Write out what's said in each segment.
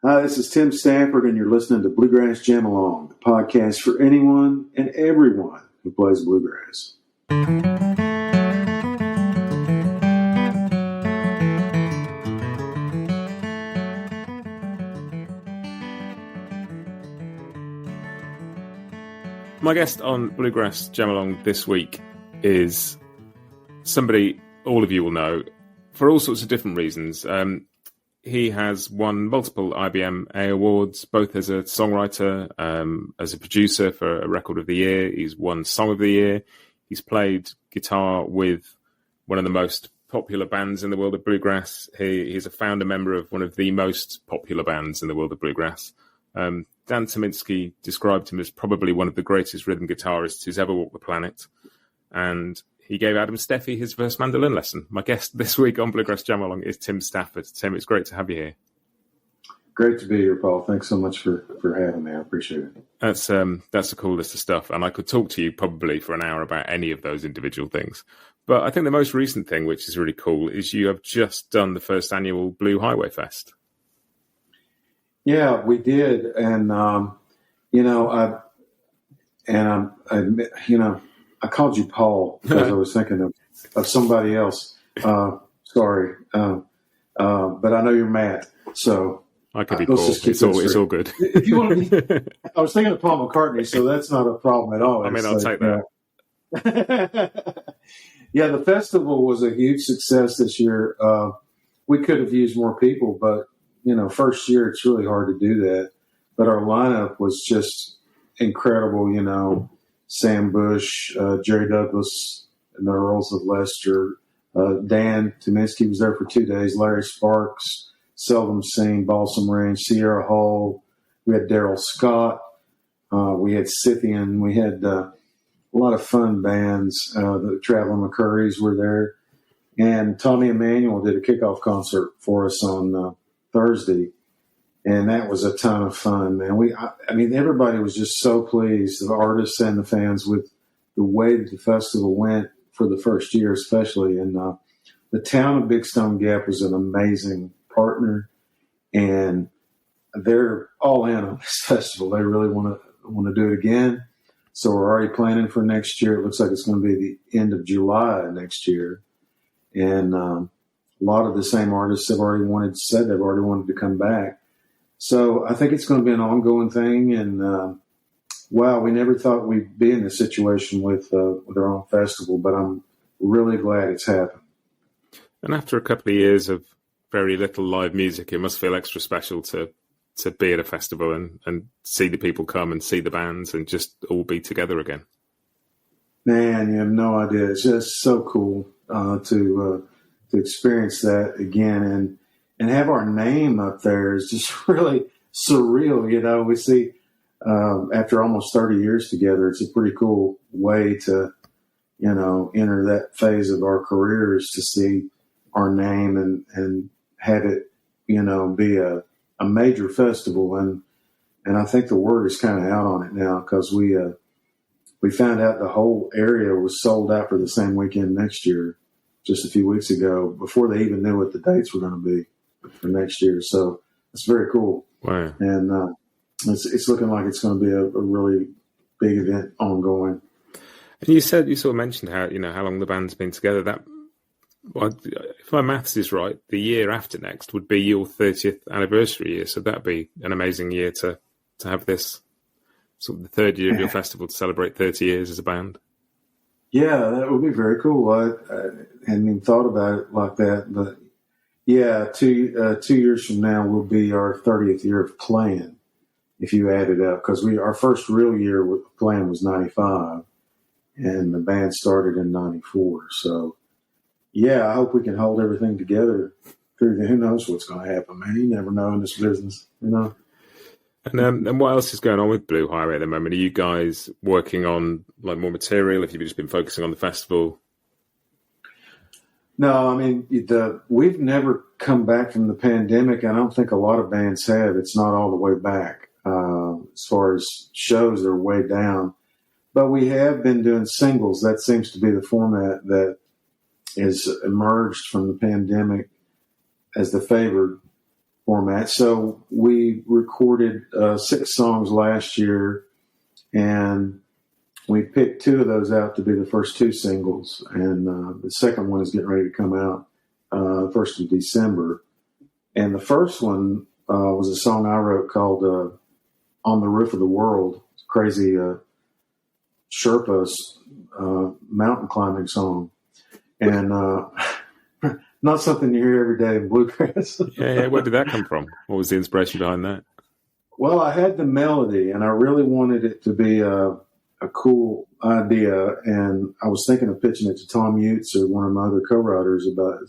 Hi, this is Tim Stafford, and you're listening to Bluegrass Jam Along, the podcast for anyone and everyone who plays bluegrass. My guest on Bluegrass Jam Along this week is somebody all of you will know for all sorts of different reasons. He has won multiple IBM A awards, both as a songwriter, as a producer for a Record of the Year. He's won Song of the Year. He's played guitar with one of the most popular bands in the world of bluegrass. He's a founder member of one of the most popular bands in the world of bluegrass. Dan Tyminski described him as probably one of the greatest rhythm guitarists who's ever walked the planet. And he gave Adam Steffi his first mandolin lesson. My guest this week on Bluegrass Jam Along is Tim Stafford. Tim, it's great to have you here. Great to be here, Paul. Thanks so much for having me. I appreciate it. That's a cool list of stuff. And I could talk to you probably for an hour about any of those individual things. But I think the most recent thing, which is really cool, is you have just done the first annual Blue Highway Fest. Yeah, we did. And, I called you Paul because I was thinking of somebody else. Sorry. But I know you're Matt. So I could be Paul. It's all good. If you want to be, I was thinking of Paul McCartney, so that's not a problem at all. I mean, I'll take that. Yeah, the festival was a huge success this year. We could have used more people, but, first year it's really hard to do that. But our lineup was just incredible, Sam Bush, Jerry Douglas, and the Earls of Leicester. Dan Tyminski was there for 2 days. Larry Sparks, Seldom Seen, Balsam Range, Sierra Hull. We had Daryl Scott. We had Scythian. We had a lot of fun bands. The Traveling McCurrys were there. And Tommy Emmanuel did a kickoff concert for us on Thursday. And that was a ton of fun, man. Everybody was just so pleased, the artists and the fans, with the way that the festival went for the first year, especially. And the town of Big Stone Gap was an amazing partner, and they're all in on this festival. They really want to do it again. So we're already planning for next year. It looks like it's going to be the end of July next year, and a lot of the same artists have already said they've already wanted to come back. So I think it's going to be an ongoing thing. And, we never thought we'd be in this situation with our own festival, but I'm really glad it's happened. And after a couple of years of very little live music, it must feel extra special to be at a festival and see the people come and see the bands and just all be together again. Man, you have no idea. It's just so cool to experience that again. And have our name up there is just really surreal. We see after almost 30 years together, it's a pretty cool way to, enter that phase of our careers, to see our name and have it, be a major festival. And I think the word is kind of out on it now, because we found out the whole area was sold out for the same weekend next year, just a few weeks ago, before they even knew what the dates were going to be for next year. So it's very cool. Wow. And it's looking like it's going to be a really big event ongoing. And you sort of mentioned how long the band's been together. If my maths is right, the year after next would be your 30th anniversary year. So that'd be an amazing year to have this sort of the third year of your festival to celebrate 30 years as a band. Yeah, that would be very cool. I hadn't even thought about it like that, but yeah, 2 years from now will be our 30th year of playing, if you add it up, because our first real year with playing was 95, and the band started in 94. So, yeah, I hope we can hold everything together through who knows what's going to happen, man. You never know in this business, And what else is going on with Blue Highway at the moment? Are you guys working on more material? Have you just been focusing on the festival? No, we've never come back from the pandemic. I don't think a lot of bands have. It's not all the way back. As far as shows, they're way down. But we have been doing singles. That seems to be the format that has emerged from the pandemic as the favored format. So we recorded 6 songs last year, and we picked 2 of those out to be the first 2 singles, and the second one is getting ready to come out 1st of December. And the first one was a song I wrote called On the Roof of the World. It's a crazy Sherpa mountain climbing song. And not something you hear every day in bluegrass. Yeah. Where did that come from? What was the inspiration behind that? Well, I had the melody, and I really wanted it to be a cool idea. And I was thinking of pitching it to Tom Utes or one of my other co-writers about,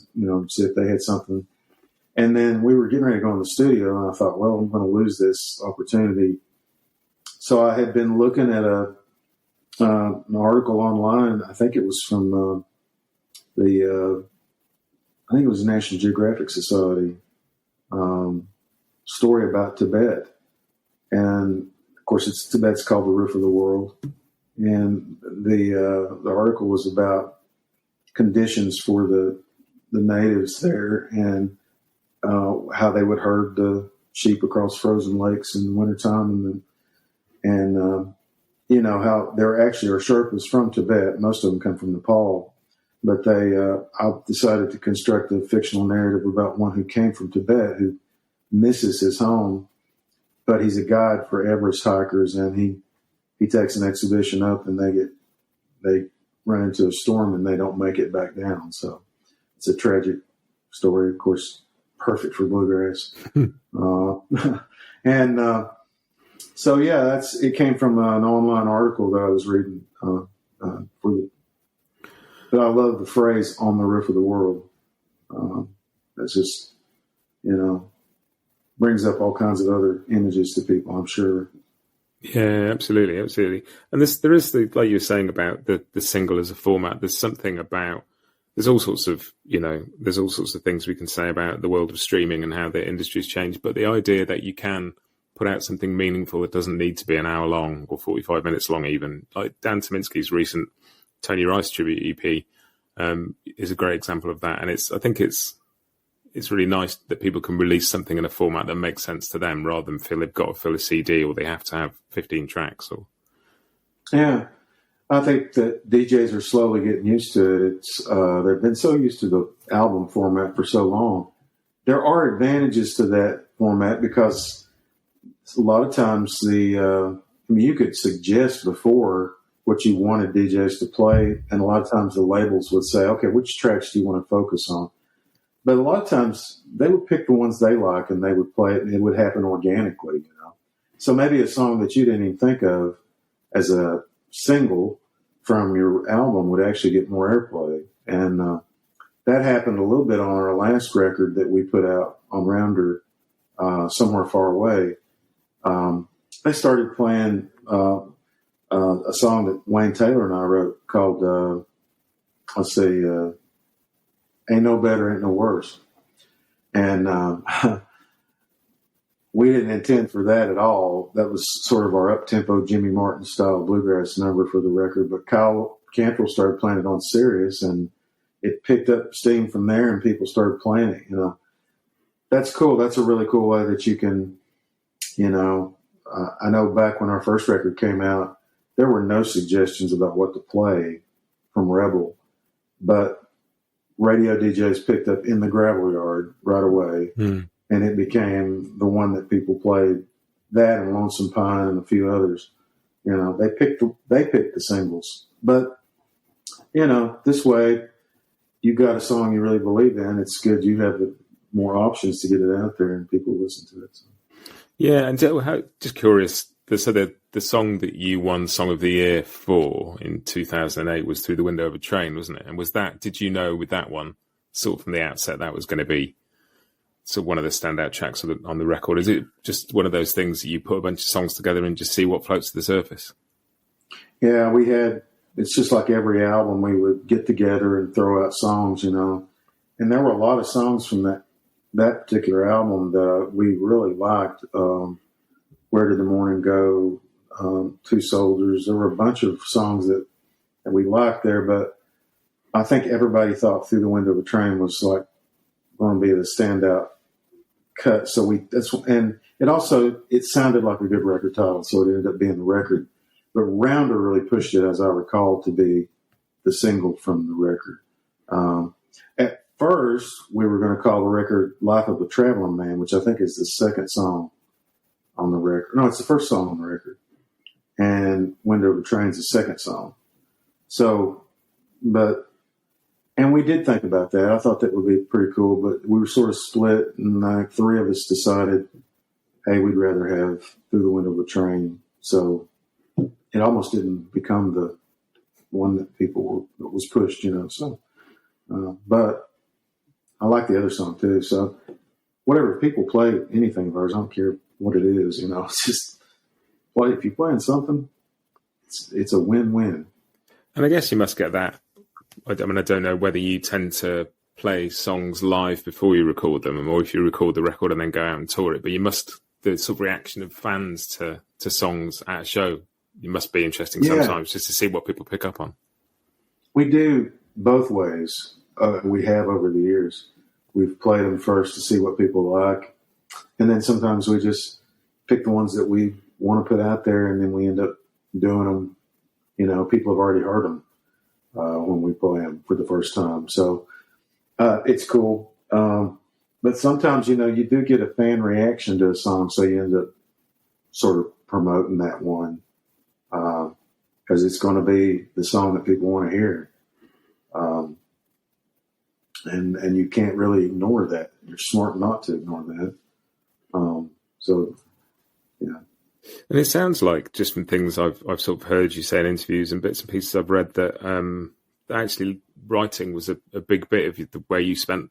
see if they had something. And then we were getting ready to go in the studio, and I thought, well, I'm going to lose this opportunity. So I had been looking at an article online. I think it was from I think it was the National Geographic Society story about Tibet. And of course, Tibet's called the Roof of the World. And the article was about conditions for the natives there, and how they would herd the sheep across frozen lakes in the wintertime, and how there actually are Sherpas from Tibet. Most of them come from Nepal, but I decided to construct a fictional narrative about one who came from Tibet, who misses his home, but he's a guide for Everest hikers, and he takes an expedition up, and they run into a storm, and they don't make it back down. So it's a tragic story, of course, perfect for bluegrass. So yeah, it came from an online article that I was reading but I love the phrase "on the roof of the world." That's just, brings up all kinds of other images to people, I'm sure. Yeah, absolutely. And there is like you were saying about the single as a format. There's all sorts of things we can say about the world of streaming and how the industry's changed. But the idea that you can put out something meaningful that doesn't need to be an hour long or 45 minutes long, even like Dan Tyminski's recent Tony Rice tribute EP is a great example of that. And I think it's really nice that people can release something in a format that makes sense to them, rather than feel they've got to fill a CD or they have to have 15 tracks. Yeah, I think that DJs are slowly getting used to it. They've been so used to the album format for so long. There are advantages to that format because a lot of times you could suggest before what you wanted DJs to play, and a lot of times the labels would say, okay, which tracks do you want to focus on? But a lot of times they would pick the ones they like, and they would play it, and it would happen organically, So maybe a song that you didn't even think of as a single from your album would actually get more airplay. And that happened a little bit on our last record that we put out on Rounder, Somewhere Far Away. They started playing a song that Wayne Taylor and I wrote called, Ain't No Better, Ain't No Worse. And we didn't intend for that at all. That was sort of our up-tempo Jimmy Martin style bluegrass number for the record. But Kyle Cantrell started playing it on Sirius, and it picked up steam from there, and people started playing it. That's cool. That's a really cool way that you can, I know back when our first record came out, there were no suggestions about what to play from Rebel, but radio DJs picked up In the Gravel Yard right away, and it became the one that people played. That and Lonesome Pine and a few others. They picked the singles, but this way you got a song you really believe in. It's good you have more options to get it out there and people listen to it. So. Yeah, and just curious. So the song that you won Song of the Year for in 2008 was Through the Window of a Train, wasn't it? And did you know with that one, sort of from the outset, that was going to be sort of one of the standout tracks on the record? Is it just one of those things that you put a bunch of songs together and just see what floats to the surface? Yeah, it's just like every album, we would get together and throw out songs, and there were a lot of songs from that particular album that we really liked. Where Did the Morning Go? Two Soldiers. There were a bunch of songs that we liked there, but I think everybody thought Through the Window of a Train was like going to be the standout cut. So and it sounded like a good record title, so it ended up being the record. But Rounder really pushed it, as I recall, to be the single from the record. At first, we were going to call the record "Life of a Traveling Man," which I think is the second song on the record. No, it's the first song on the record. And "Window of a Train's the second song. So, and we did think about that. I thought that would be pretty cool, but we were sort of split, and like three of us decided, hey, we'd rather have "Through the Window of a Train." So it almost didn't become the one that was pushed, So, but I like the other song too. So whatever, if people play anything of ours, I don't care what it is, It's just if you're playing something, it's a win-win. And I guess you must get that. I don't know whether you tend to play songs live before you record them, or if you record the record and then go out and tour it. But the sort of reaction of fans to songs at a show, it must be interesting sometimes just to see what people pick up on. We do both ways. We have over the years. We've played them first to see what people like, and then sometimes we just pick the ones that we want to put out there, and then we end up doing them. People have already heard them when we play them for the first time. So it's cool. But sometimes, you do get a fan reaction to a song, so you end up sort of promoting that one because it's going to be the song that people want to hear. And you can't really ignore that. You're smart not to ignore that. So, yeah. And it sounds like, just from things I've sort of heard you say in interviews and bits and pieces I've read, that actually writing was a big bit of the way you spent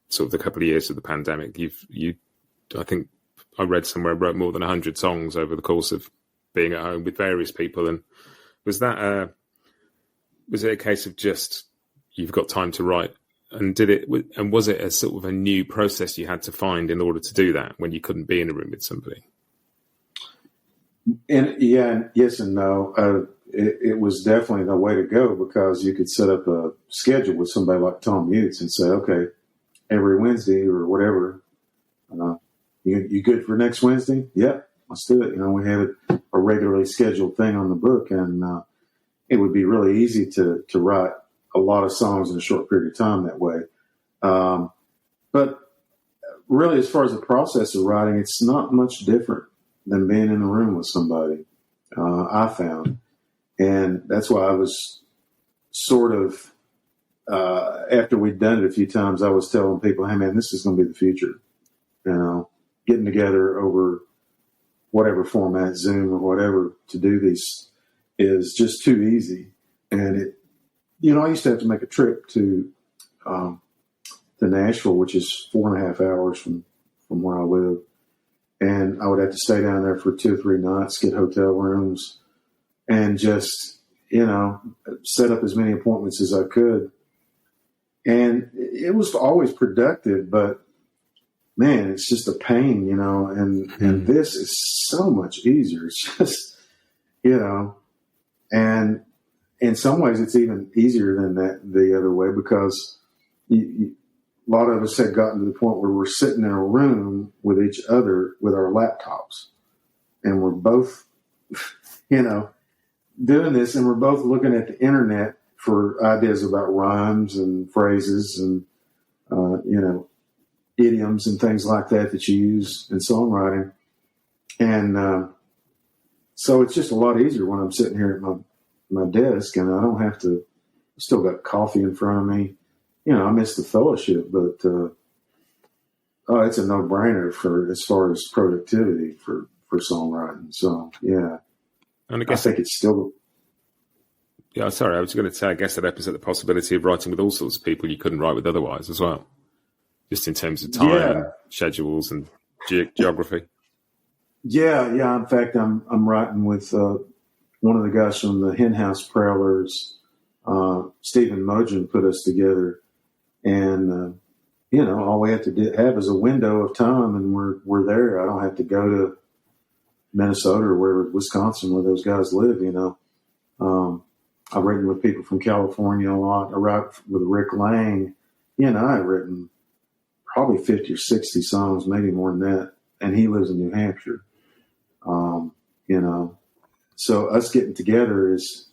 sort of the couple of years of the pandemic. I think I read somewhere, wrote more than 100 songs over the course of being at home with various people. And was it a case of just you've got time to write? And was it a sort of a new process you had to find in order to do that when you couldn't be in a room with somebody? And yes and no. It was definitely the way to go because you could set up a schedule with somebody like Tom Utes and say, okay, every Wednesday or whatever, you good for next Wednesday? Yep, let's do it. We have a regularly scheduled thing on the book, and it would be really easy to write a lot of songs in a short period of time that way. But really, as far as the process of writing, it's not much different than being in a room with somebody, I found. And that's why I was sort of, after we'd done it a few times, I was telling people, hey, man, this is going to be the future. Getting together over whatever format, Zoom or whatever, to do these is just too easy. And I used to have to make a trip to Nashville, which is 4.5 hours from where I live. And I would have to stay down there for 2 or 3 nights, get hotel rooms, and just, set up as many appointments as I could. And it was always productive, but man, it's just a pain, and this is so much easier. It's just, and in some ways it's even easier than that the other way because a lot of us had gotten to the point where we're sitting in a room with each other with our laptops, and we're both, doing this, and we're both looking at the internet for ideas about rhymes and phrases and, idioms and things like that you use in songwriting. And so it's just a lot easier when I'm sitting here at my desk and I don't have to, still got coffee in front of me. I miss the fellowship, but it's a no-brainer as far as productivity for songwriting. So, yeah. And I guess I think it's still... Yeah, sorry, I was going to say, I guess that opens up the possibility of writing with all sorts of people you couldn't write with otherwise as well, just in terms of time and schedules and geography. Yeah. In fact, I'm writing with one of the guys from the Hen House Prowlers. Stephen Mojan put us together, and all we have to have is a window of time, and we're there. I don't have to go to Minnesota or Wisconsin, where those guys live. I've written with people from California a lot. I write with Rick Lang. I've written probably 50 or 60 songs, maybe more than that. And he lives in New Hampshire. You know, so us getting together is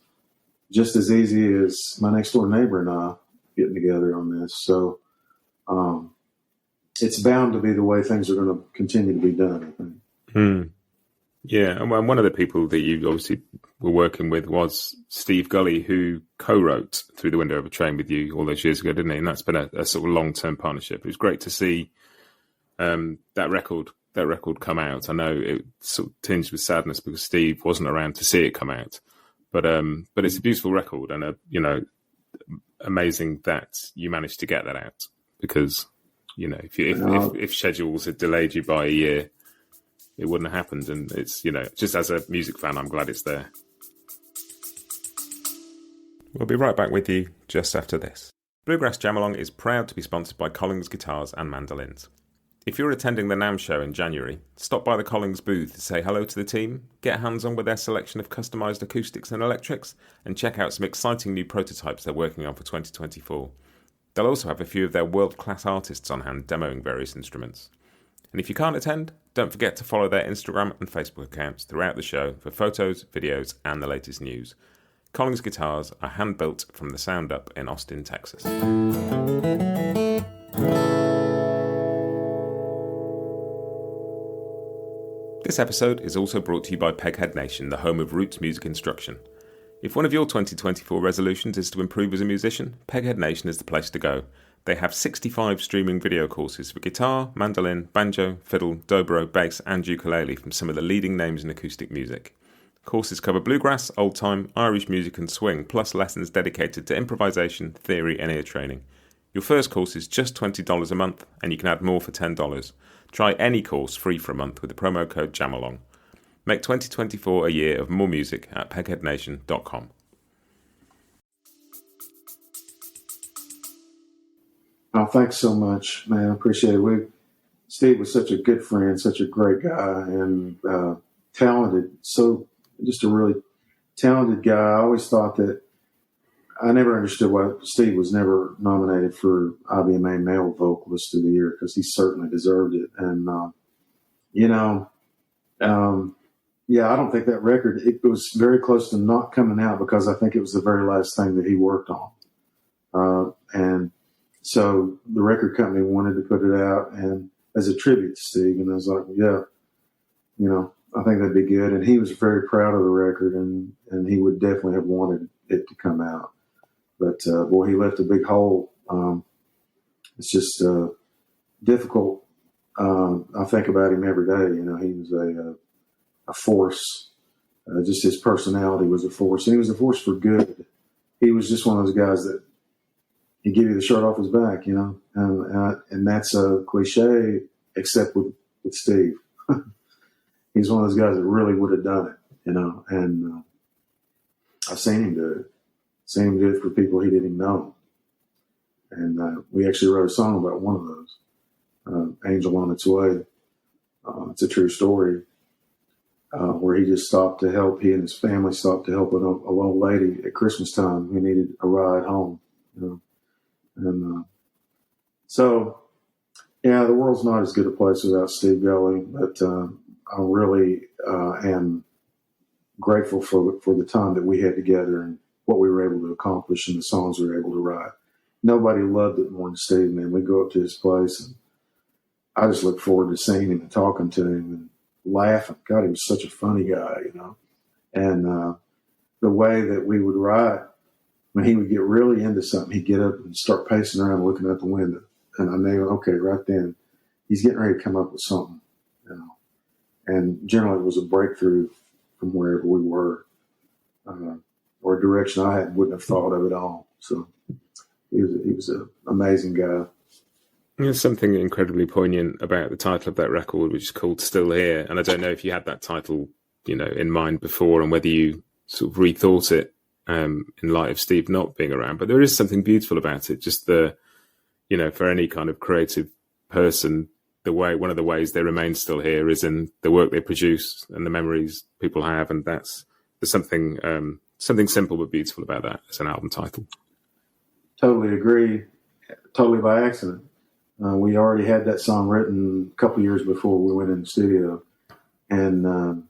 just as easy as my next door neighbor and I getting together on this. So it's bound to be the way things are going to continue to be done, I think. Hmm. Yeah, and one of the people that you obviously were working with was Steve Gully, who co-wrote Through the Window of a Train with you all those years ago, didn't he? And that's been a sort of long-term partnership. It was great to see that record come out. I know it sort of tinged with sadness because Steve wasn't around to see it come out, but it's a beautiful record, and amazing that you managed to get that out, because if schedules had delayed you by a year, it wouldn't have happened. And it's, just as a music fan, I'm glad it's there. We'll be right back with you just after this. Bluegrass Jam Along is proud to be sponsored by Collings Guitars and Mandolins. If you're attending the NAMM show in January, stop by the Collings booth to say hello to the team, get hands-on with their selection of customised acoustics and electrics, and check out some exciting new prototypes they're working on for 2024. They'll also have a few of their world-class artists on hand demoing various instruments. And if you can't attend, don't forget to follow their Instagram and Facebook accounts throughout the show for photos, videos, and the latest news. Collings guitars are hand-built from the Sound Up in Austin, Texas. This episode is also brought to you by Peghead Nation, the home of roots music instruction. If one of your 2024 resolutions is to improve as a musician, Peghead Nation is the place to go. They have 65 streaming video courses for guitar, mandolin, banjo, fiddle, dobro, bass and ukulele from some of the leading names in acoustic music. Courses cover bluegrass, old time, Irish music and swing, plus lessons dedicated to improvisation, theory and ear training. Your first course is just $20 a month, and you can add more for $10. Try any course free for a month with the promo code JAMALONG. Make 2024 a year of more music at pegheadnation.com. Oh, thanks so much, man. I appreciate it. Steve was such a good friend, such a great guy, and talented. So just a really talented guy. I always thought that I never understood why Steve was never nominated for IBMA Male Vocalist of the Year, because he certainly deserved it. And, I don't think that record, it was very close to not coming out because I think it was the very last thing that he worked on. And so the record company wanted to put it out and as a tribute to Steve. And I was like, I think that'd be good. And he was very proud of the record, and he would definitely have wanted it to come out. But, boy, he left a big hole. It's just difficult. I think about him every day. He was a force. Just his personality was a force. And he was a force for good. He was just one of those guys that he'd give you the shirt off his back, and that's a cliche, except with Steve. He's one of those guys that really would have done it, and I've seen him do it. Seen him do it for people he didn't even know. And we actually wrote a song about one of those, Angel on Its Way. It's a true story where he just stopped to help. He and his family stopped to help an old lady at Christmas time who needed a ride home. And so, the world's not as good a place without Steve Gully, but I really am grateful for the time that we had together and what we were able to accomplish and the songs we were able to write. Nobody loved it more than Steve, man. We'd go up to his place, and I just look forward to seeing him and talking to him and laughing. God, he was such a funny guy, And the way that we would write, when he would get really into something, he'd get up and start pacing around looking out the window. And I knew, okay, right then, he's getting ready to come up with something, And generally it was a breakthrough from wherever we were, or a direction I wouldn't have thought of at all. So he was an amazing guy. There's something incredibly poignant about the title of that record, which is called Still Here. And I don't know if you had that title, in mind before, and whether you sort of rethought it in light of Steve not being around. But there is something beautiful about it. Just for any kind of creative person, one of the ways they remain still here is in the work they produce and the memories people have. And there's something simple but beautiful about that as an album title. Totally agree. Totally by accident. We already had that song written a couple years before we went in the studio, and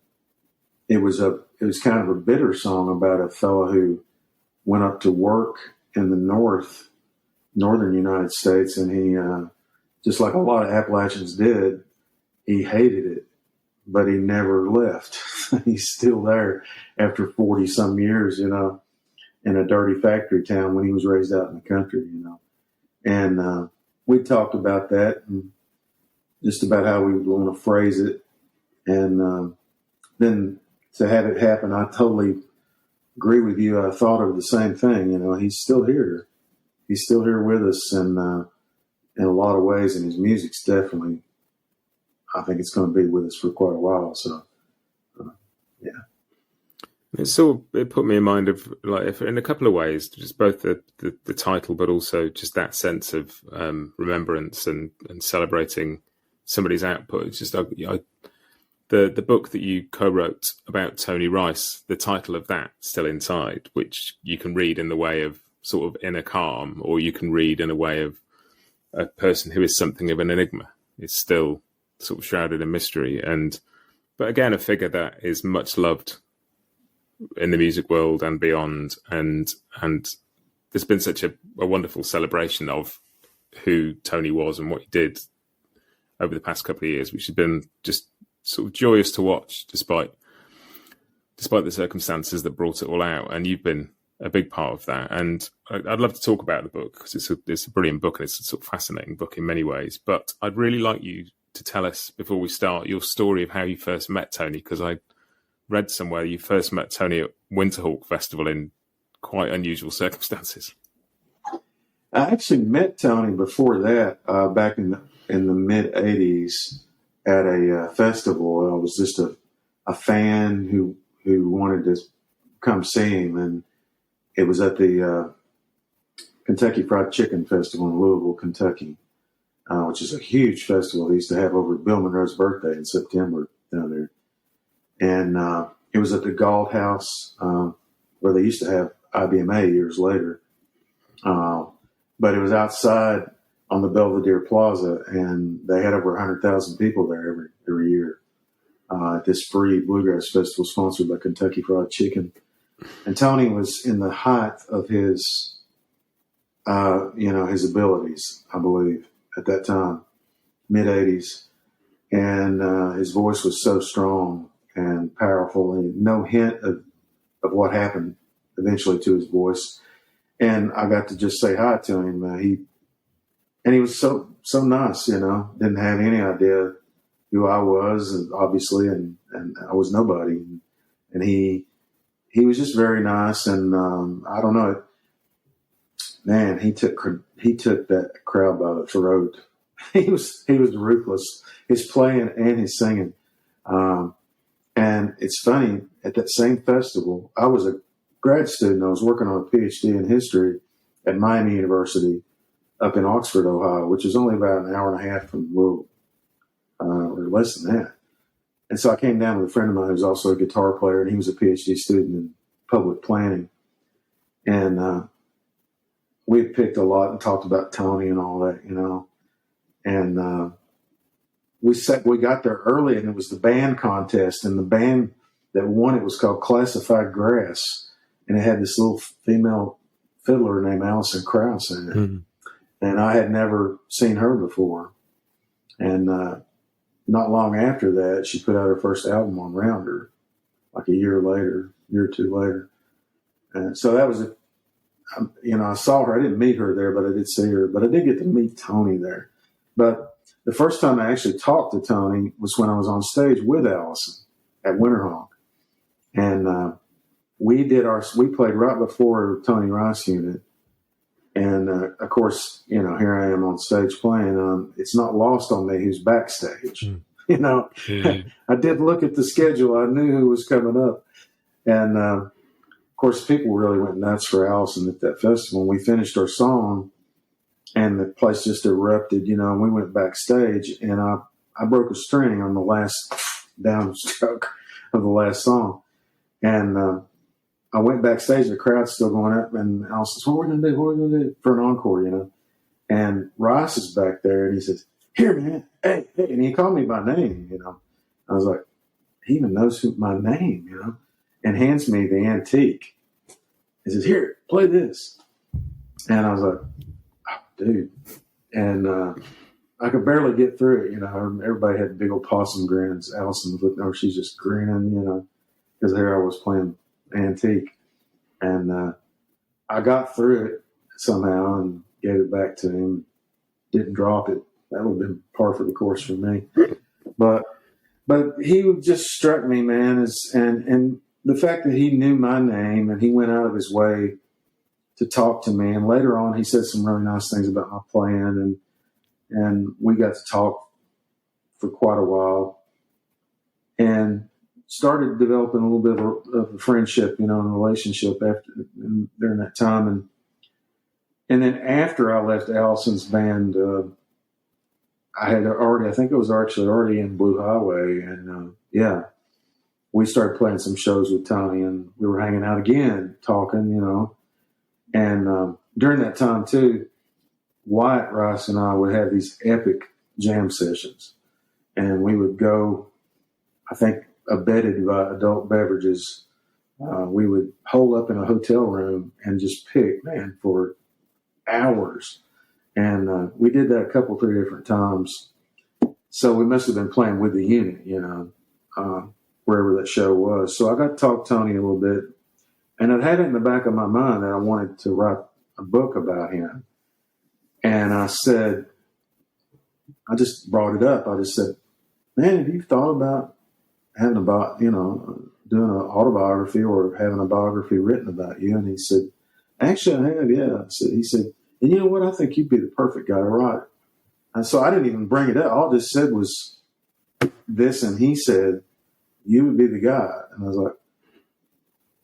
it was kind of a bitter song about a fellow who went up to work in the northern United States, and he just like a lot of Appalachians did, he hated it, but he never left. He's still there after 40 some years, in a dirty factory town when he was raised out in the country, And we talked about that and just about how we would want to phrase it. And then to have it happen, I totally agree with you. I thought of the same thing. He's still here. He's still here with us, and in a lot of ways, and his music's definitely, I think it's going to be with us for quite a while. So, yeah. It put me in mind of, like, in a couple of ways, just both the title, but also just that sense of remembrance and celebrating somebody's output. It's just the book that you co-wrote about Tony Rice, the title of that, Still Inside, which you can read in the way of sort of inner calm, or you can read in a way of a person who is something of an enigma. It's still sort of shrouded in mystery, but again, a figure that is much loved in the music world and beyond, and there's been such a wonderful celebration of who Tony was and what he did over the past couple of years, which has been just sort of joyous to watch, despite the circumstances that brought it all out. And you've been a big part of that. And I'd love to talk about the book, because it's a brilliant book, and it's a sort of fascinating book in many ways. But I'd really like you to tell us, before we start, your story of how you first met Tony, because I read somewhere you first met Tony at Winterhawk Festival in quite unusual circumstances. I actually met Tony before that, back in the mid '80s at a festival. I was just a fan who wanted to come see him, and it was at the Kentucky Fried Chicken Festival in Louisville, Kentucky, which is a huge festival. They used to have over Bill Monroe's birthday in September down there. And it was at the Galt House, where they used to have IBMA years later. But it was outside on the Belvedere Plaza, and they had over 100,000 people there every year at this free Bluegrass Festival sponsored by Kentucky Fried Chicken. And Tony was in the height of his abilities, I believe, at that time, mid '80s. And his voice was so strong and powerful, and no hint of what happened eventually to his voice. And I got to just say hi to him. He was so nice, didn't have any idea who I was, obviously, and I was nobody. And he was just very nice. And I don't know, man, he took that crowd by the throat. He was ruthless, his playing and his singing. And it's funny, at that same festival, I was a grad student. I was working on a PhD in history at Miami University up in Oxford, Ohio, which is only about an hour and a half from Louisville, or less than that. And so I came down with a friend of mine who's also a guitar player, and he was a PhD student in public planning. And we had picked a lot and talked about Tony and all that, And we got there early, and it was the band contest, and the band that won it was called Classified Grass, and it had this little female fiddler named Alison Krauss in it. Mm-hmm. And I had never seen her before. And not long after that, she put out her first album on Rounder, like a year or two later. And so that was I saw her. I didn't meet her there, but I did see her. But I did get to meet Tony there. But the first time I actually talked to Tony was when I was on stage with Allison at Winterhawk. And we played right before Tony Rice unit. And of course, here I am on stage playing. It's not lost on me who's backstage. Mm. I did look at the schedule. I knew who was coming up. And of course, people really went nuts for Allison at that festival. We finished our song, and the place just erupted, and we went backstage, and I broke a string on the last downstroke of the last song. And I went backstage, the crowd's still going up, and Allison says, what are we going to do for an encore, And Ross is back there, and he says, "Here, man, hey," and he called me by name. I was like, he even knows my name, and hands me the antique. He says, "Here, play this," and I was like, oh, "Dude," and I could barely get through it. Everybody had big old possum grins. Allison was looking over; she's just grinning, because here I was playing antique, and I got through it somehow and gave it back to him. Didn't drop it. That would have been par for the course for me. But he just struck me, man, and the fact that he knew my name and he went out of his way to talk to me. And later on, he said some really nice things about my playing, and we got to talk for quite a while, and started developing a little bit of a friendship, and a relationship during that time. And then after I left Allison's band, I think it was actually already in Blue Highway. And we started playing some shows with Tony, and we were hanging out again, talking, and during that time too, Wyatt Rice and I would have these epic jam sessions, and we would go, I think, abetted by adult beverages. We would hole up in a hotel room and just pick, man, for hours. And we did that a couple, 3 different times. So we must have been playing with the unit, wherever that show was. So I got to talk to Tony a little bit, and I'd had it in the back of my mind that I wanted to write a book about him. And I just brought it up. I just said, "Man, have you thought about having doing an autobiography or having a biography written about you?" And he said, "Actually, I have, yeah." He said, "And you know what? I think you'd be the perfect guy to write." And so I didn't even bring it up. All I just said was this, and he said, "You would be the guy." And I was like,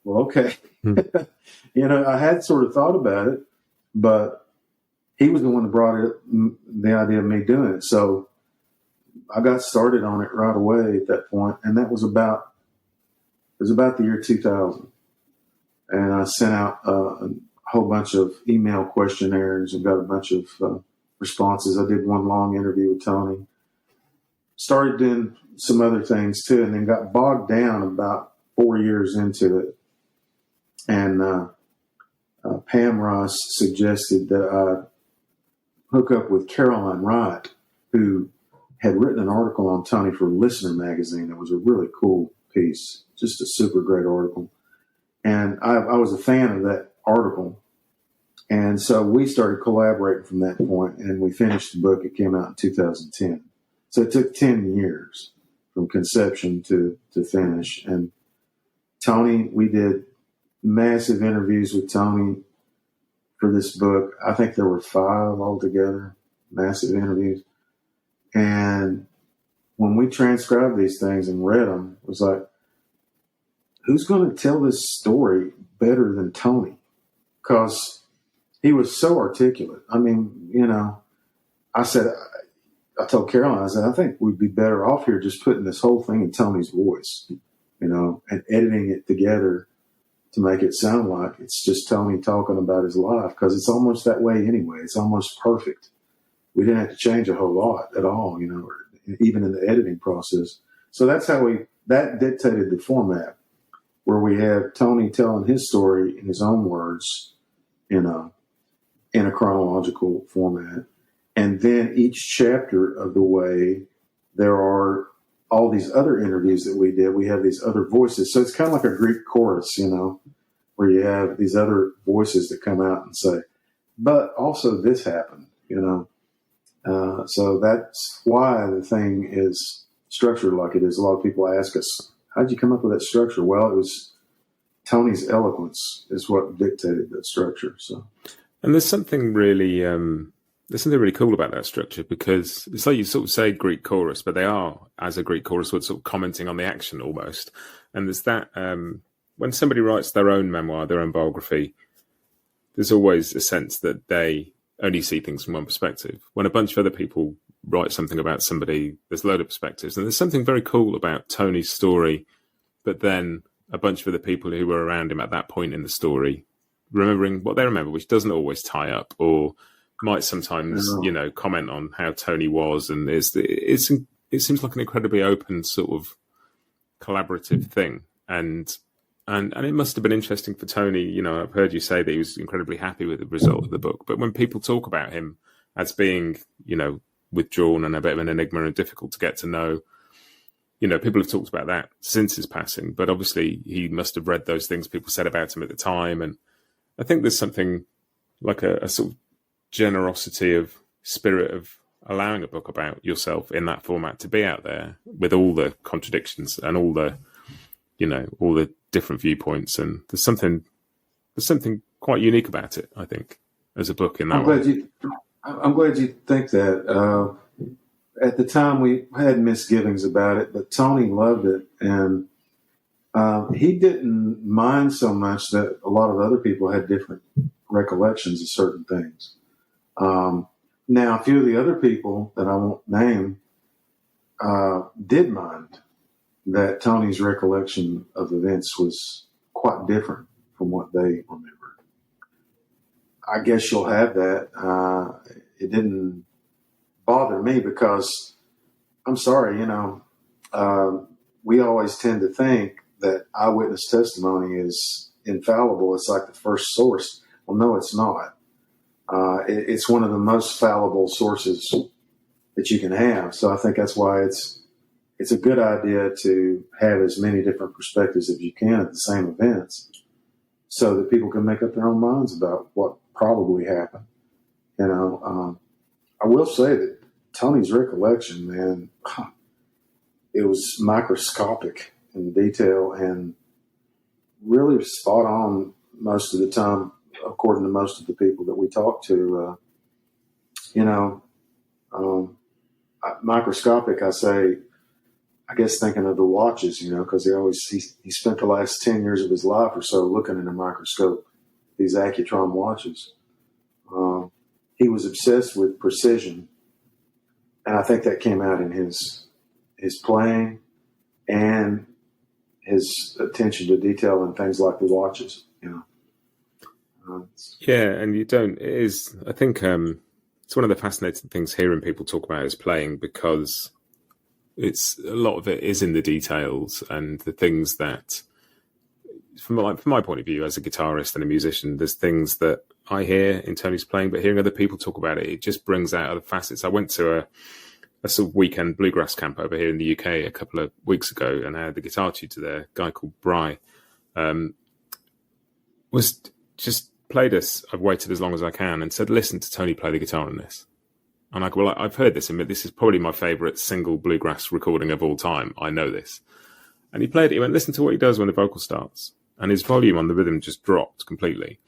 "Well, okay." I had sort of thought about it, but he was the one that brought the idea of me doing it. So I got started on it right away at that point, and that was about the year 2000. And I sent out a whole bunch of email questionnaires and got a bunch of responses. I did one long interview with Tony. Started doing some other things too, and then got bogged down about 4 years into it. And Pam Ross suggested that I hook up with Caroline Wright, who had written an article on Tony for Listener magazine. It was a really cool piece, just a super great article. And I was a fan of that article. And so we started collaborating from that point, and we finished the book. It came out in 2010. So it took 10 years from conception to finish. And Tony, we did massive interviews with Tony for this book. I think there were 5 altogether, massive interviews. And when we transcribed these things and read them, it was like, who's going to tell this story better than Tony? Because he was so articulate. I mean, I told Caroline, I said, I think we'd be better off here just putting this whole thing in Tony's voice, and editing it together to make it sound like it's just Tony talking about his life, because it's almost that way anyway. It's almost perfect. We didn't have to change a whole lot at all, even in the editing process. So that's how that dictated the format, where we have Tony telling his story in his own words, in a chronological format. And then each chapter of the way, there are all these other interviews that we did. We have these other voices. So it's kind of like a Greek chorus, where you have these other voices that come out and say, but also this happened, So that's why the thing is structured like it is. A lot of people ask us, how'd you come up with that structure? Well, it was Tony's eloquence is what dictated that structure. So, and there's something really cool about that structure, because it's like you sort of say Greek chorus, but they are, as a Greek chorus, sort of commenting on the action almost. And there's that when somebody writes their own memoir, their own biography, there's always a sense that they only see things from one perspective. When a bunch of other people write something about somebody, there's a load of perspectives. And there's something very cool about Tony's story, but then a bunch of other people who were around him at that point in the story remembering what they remember, which doesn't always tie up, or might sometimes, comment on how Tony was, and it seems like an incredibly open sort of collaborative thing, and it must have been interesting for Tony. I've heard you say that he was incredibly happy with the result of the book, but when people talk about him as being, withdrawn and a bit of an enigma and difficult to get to know, people have talked about that since his passing, but obviously he must have read those things people said about him at the time, and I think there's something like a sort of generosity of spirit of allowing a book about yourself in that format to be out there with all the contradictions and all the different viewpoints, and there's something quite unique about it, I think, as a book in that way. I'm glad you think that. At the time, we had misgivings about it, but Tony loved it, and he didn't mind so much that a lot of other people had different recollections of certain things. Now, a few of the other people that I won't name did mind that Tony's recollection of events was quite different from what they remembered. I guess you'll have that. It didn't bother me because, I'm sorry, we always tend to think that eyewitness testimony is infallible. It's like the first source. Well, no, it's not. It's one of the most fallible sources that you can have. So I think that's why it's a good idea to have as many different perspectives as you can at the same events so that people can make up their own minds about what probably happened. I will say that Tony's recollection, man, it was microscopic in detail and really spot on most of the time, according to most of the people that we talked to. Microscopic, I say, I guess thinking of the watches, because he spent the last 10 years of his life or so looking in a microscope, these Accutron watches. He was obsessed with precision, and I think that came out in his playing and his attention to detail and things like the watches. And I think it's one of the fascinating things hearing people talk about his playing, because a lot of it is in the details and the things that, from my point of view as a guitarist and a musician, there's things that I hear in Tony's playing, but hearing other people talk about it just brings out other facets. I went to a sort of weekend bluegrass camp over here in the UK a couple of weeks ago, and I had the guitar tutor there, a guy called Bryan, was just played us. I've waited as long as I can and said, listen to Tony play the guitar on this. I'm like, well, I've heard this, and this is probably my favourite single bluegrass recording of all time. I know this. And he played it. He went, listen to what he does when the vocal starts. And his volume on the rhythm just dropped completely.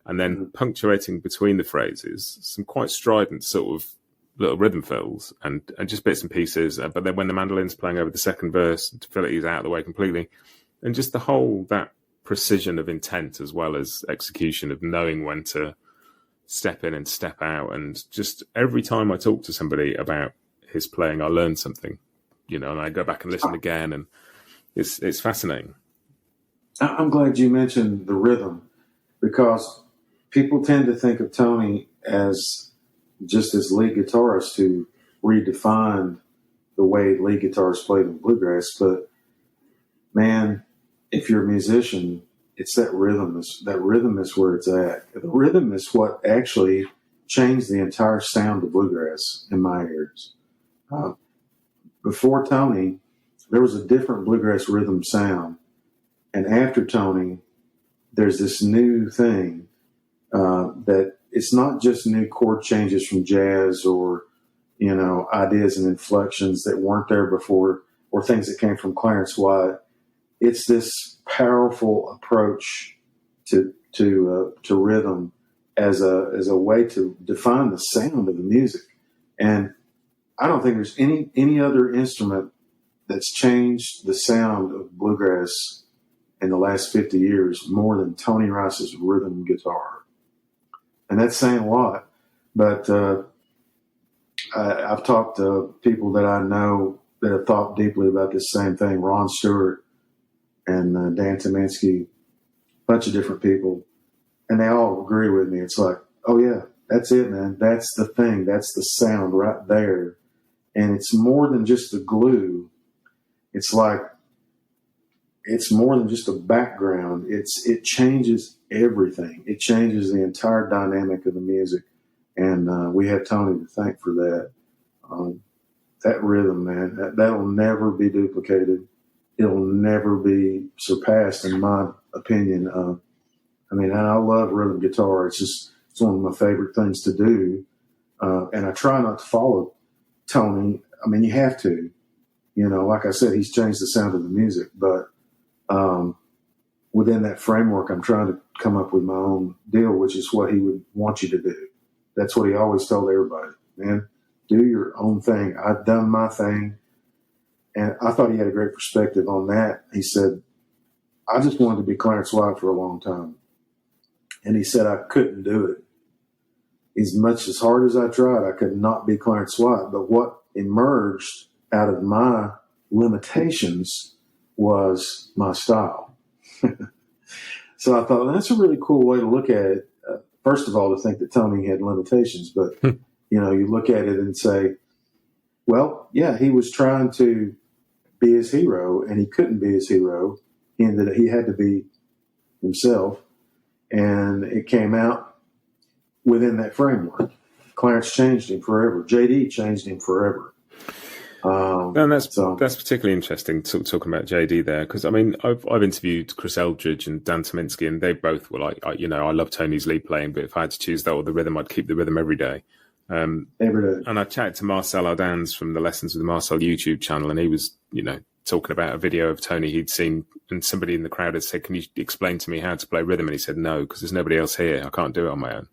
And then punctuating between the phrases, some quite strident sort of little rhythm fills and just bits and pieces. But then when the mandolin's playing over the second verse, to fill it, he's out of the way completely. And just that precision of intent as well as execution of knowing when to step in and step out. And just every time I talk to somebody about his playing, I learn something, and I go back and listen again, and it's fascinating. I'm glad you mentioned the rhythm, because people tend to think of Tony as just this lead guitarist who redefined the way lead guitarists played in bluegrass. But man, if you're a musician, it's that rhythm. That rhythm is where it's at. The rhythm is what actually changed the entire sound of bluegrass in my ears. Before Tony, there was a different bluegrass rhythm sound. And after Tony, there's this new thing that it's not just new chord changes from jazz or, ideas and inflections that weren't there before or things that came from Clarence White. It's this powerful approach to rhythm as a way to define the sound of the music. And I don't think there's any other instrument that's changed the sound of bluegrass in the last 50 years more than Tony Rice's rhythm guitar. And that's saying a lot. But I've talked to people that I know that have thought deeply about this same thing, Ron Stewart and Dan Tyminski, a bunch of different people, and they all agree with me. It's like, oh yeah, That's it, man. That's the thing. That's the sound right there. And it's more than just the glue. It's like, it's more than just a background. It changes everything. It changes the entire dynamic of the music. And we have Tony to thank for that. That rhythm, man, that'll never be duplicated. It'll never be surpassed, in my opinion. And I love rhythm guitar. It's one of my favorite things to do. And I try not to follow Tony. I mean, you have to. Like I said, he's changed the sound of the music. But within that framework, I'm trying to come up with my own deal, which is what he would want you to do. That's what he always told everybody, man. Do your own thing. I've done my thing. And I thought he had a great perspective on that. He said, I just wanted to be Clarence White for a long time. And he said, I couldn't do it. As hard as I tried, I could not be Clarence White. But what emerged out of my limitations was my style. So I thought, that's a really cool way to look at it. First of all, to think that Tony had limitations, but you look at it and say, well, yeah, he was trying to be his hero, and he couldn't be his hero, and that he had to be himself, and it came out within that framework. Clarence changed him forever. JD changed him forever. And that's particularly interesting talking about JD there, because I've interviewed Chris Eldridge and Dan Tominski, and they both were like, I love Tony's lead playing, but if I had to choose that or the rhythm, I'd keep the rhythm every day. Every day. And I chatted to Marcel Ardans from the Lessons with Marcel YouTube channel, and he was, talking about a video of Tony he'd seen, and somebody in the crowd had said, "Can you explain to me how to play rhythm?" And he said, "No, because there's nobody else here. I can't do it on my own.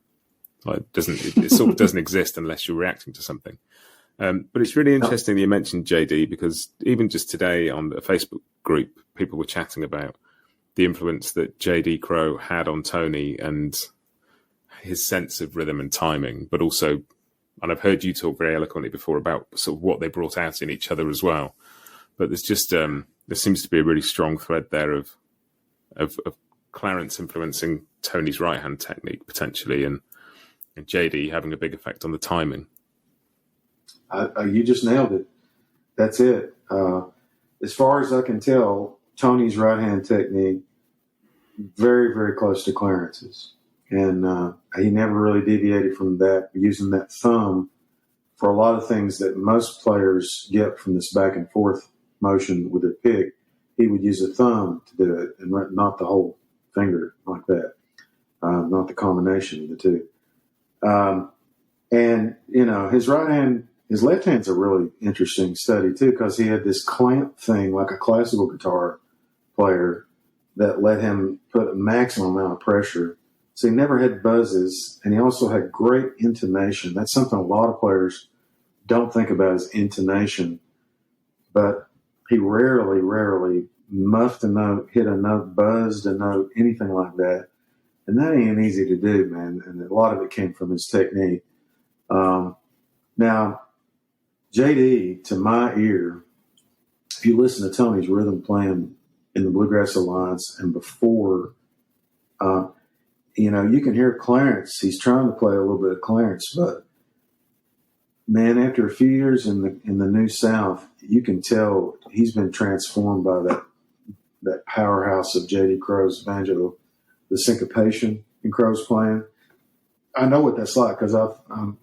It sort of doesn't exist unless you're reacting to something." But it's really interesting that you mentioned JD, because even just today on a Facebook group, people were chatting about the influence that JD Crowe had on Tony and his sense of rhythm and timing, but also, and I've heard you talk very eloquently before about sort of what they brought out in each other as well. But there's just, there seems to be a really strong thread there of Clarence influencing Tony's right-hand technique potentially, and JD having a big effect on the timing. You just nailed it. That's it. As far as I can tell, Tony's right-hand technique, very, very close to Clarence's. And he never really deviated from that, using that thumb for a lot of things that most players get from this back and forth motion with their pick. He would use a thumb to do it, and not the whole finger like that, not the combination of the two. And, his right hand, his left hand's a really interesting study too, because he had this clamp thing like a classical guitar player that let him put a maximum amount of pressure. So he never had buzzes, and he also had great intonation. That's something a lot of players don't think about, is intonation. But he rarely muffed a note, hit a note, buzzed a note, anything like that. And that ain't easy to do, man. And a lot of it came from his technique. Now, JD, to my ear, if you listen to Tony's rhythm playing in the Bluegrass Alliance and before, you can hear Clarence. He's trying to play a little bit of Clarence, but man, after a few years in the New South, you can tell he's been transformed by that powerhouse of J.D. Crowe's banjo, the syncopation in Crowe's playing. I know what that's like, because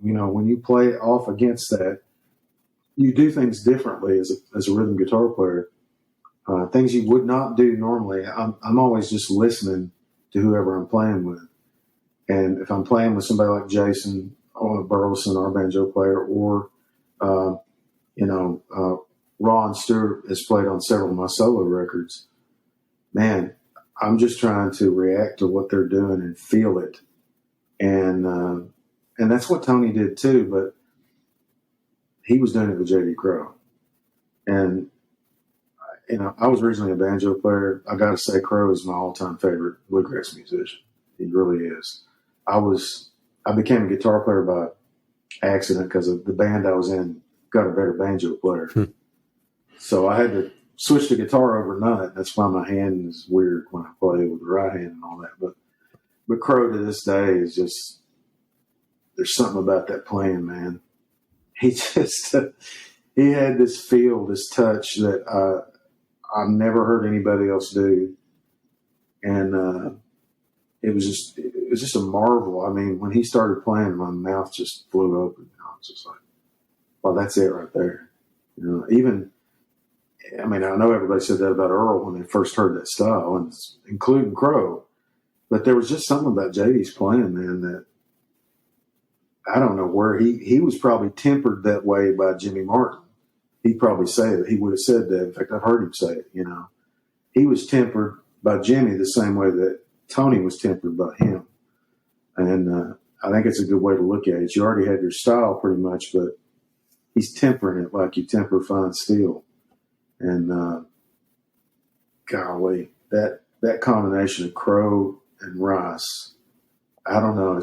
when you play off against that, you do things differently as a rhythm guitar player. Things you would not do normally. I'm always just listening to whoever I'm playing with. And if I'm playing with somebody like Jason or Burleson, our banjo player, or, Ron Stewart has played on several of my solo records, man, I'm just trying to react to what they're doing and feel it. And that's what Tony did too, but he was doing it with J.D. Crowe. And, I was originally a banjo player. I got to say, Crowe is my all-time favorite bluegrass musician. He really is. I became a guitar player by accident because of the band I was in got a better banjo player. So I had to switch to guitar overnight. That's why my hand is weird when I play with the right hand and all that. But Crowe to this day is just there's something about that playing, man. He just he had this feel, this touch that I've never heard anybody else do, and it was just a marvel. I mean, when he started playing, my mouth just flew open. I was just like, "Well, that's it right there." You know, even I mean, I know everybody said that about Earl when they first heard that style, and including Crow, but there was just something about JD's playing, man, that I don't know where he was probably tempered that way by Jimmy Martin. He'd probably say that. He would have said that. In fact, I've heard him say it, you know. He was tempered by Jimmy the same way that Tony was tempered by him. And I think it's a good way to look at it. You already had your style pretty much, but he's tempering it like you temper fine steel. And golly, that combination of Crow and Rice, I don't know.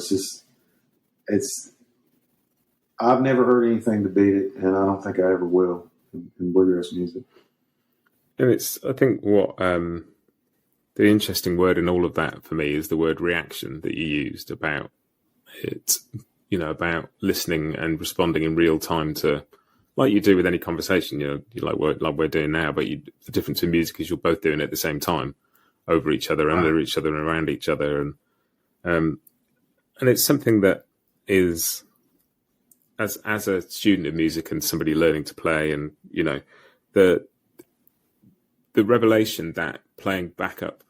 I've never heard anything to beat it, and I don't think I ever will in bluegrass music. And I think what the interesting word in all of that for me is the word reaction that you used about it, you know, about listening and responding in real time to, like you do with any conversation, you know, like we're doing now, but the difference in music is you're both doing it at the same time, over each other, under each other, and around each other. And it's something that is, as a student of music and somebody learning to play, and, you know, the revelation that playing backup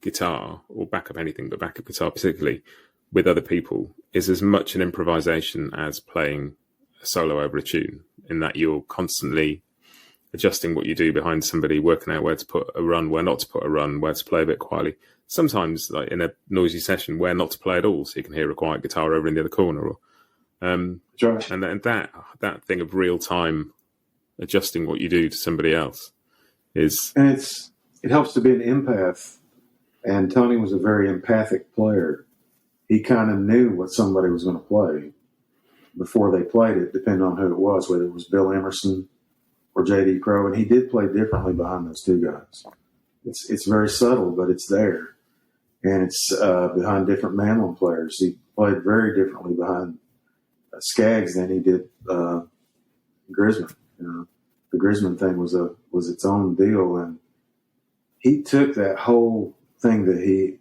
guitar, or backup anything, but backup guitar particularly, with other people is as much an improvisation as playing a solo over a tune, in that you're constantly adjusting what you do behind somebody, working out where to put a run, where not to put a run, where to play a bit quietly. Sometimes, like in a noisy session, where not to play at all, so you can hear a quiet guitar over in the other corner. Or and that thing of real time adjusting what you do to somebody else is, and it helps to be an empath. And Tony was a very empathic player. He kind of knew what somebody was going to play before they played it, depending on who it was, whether it was Bill Emerson or J.D. Crowe. And he did play differently behind those two guys. It's very subtle, but it's there. And it's behind different mandolin players. He played very differently behind Skaggs than he did Grisman. You know, the Grisman thing was its own deal, and he took that whole thing that he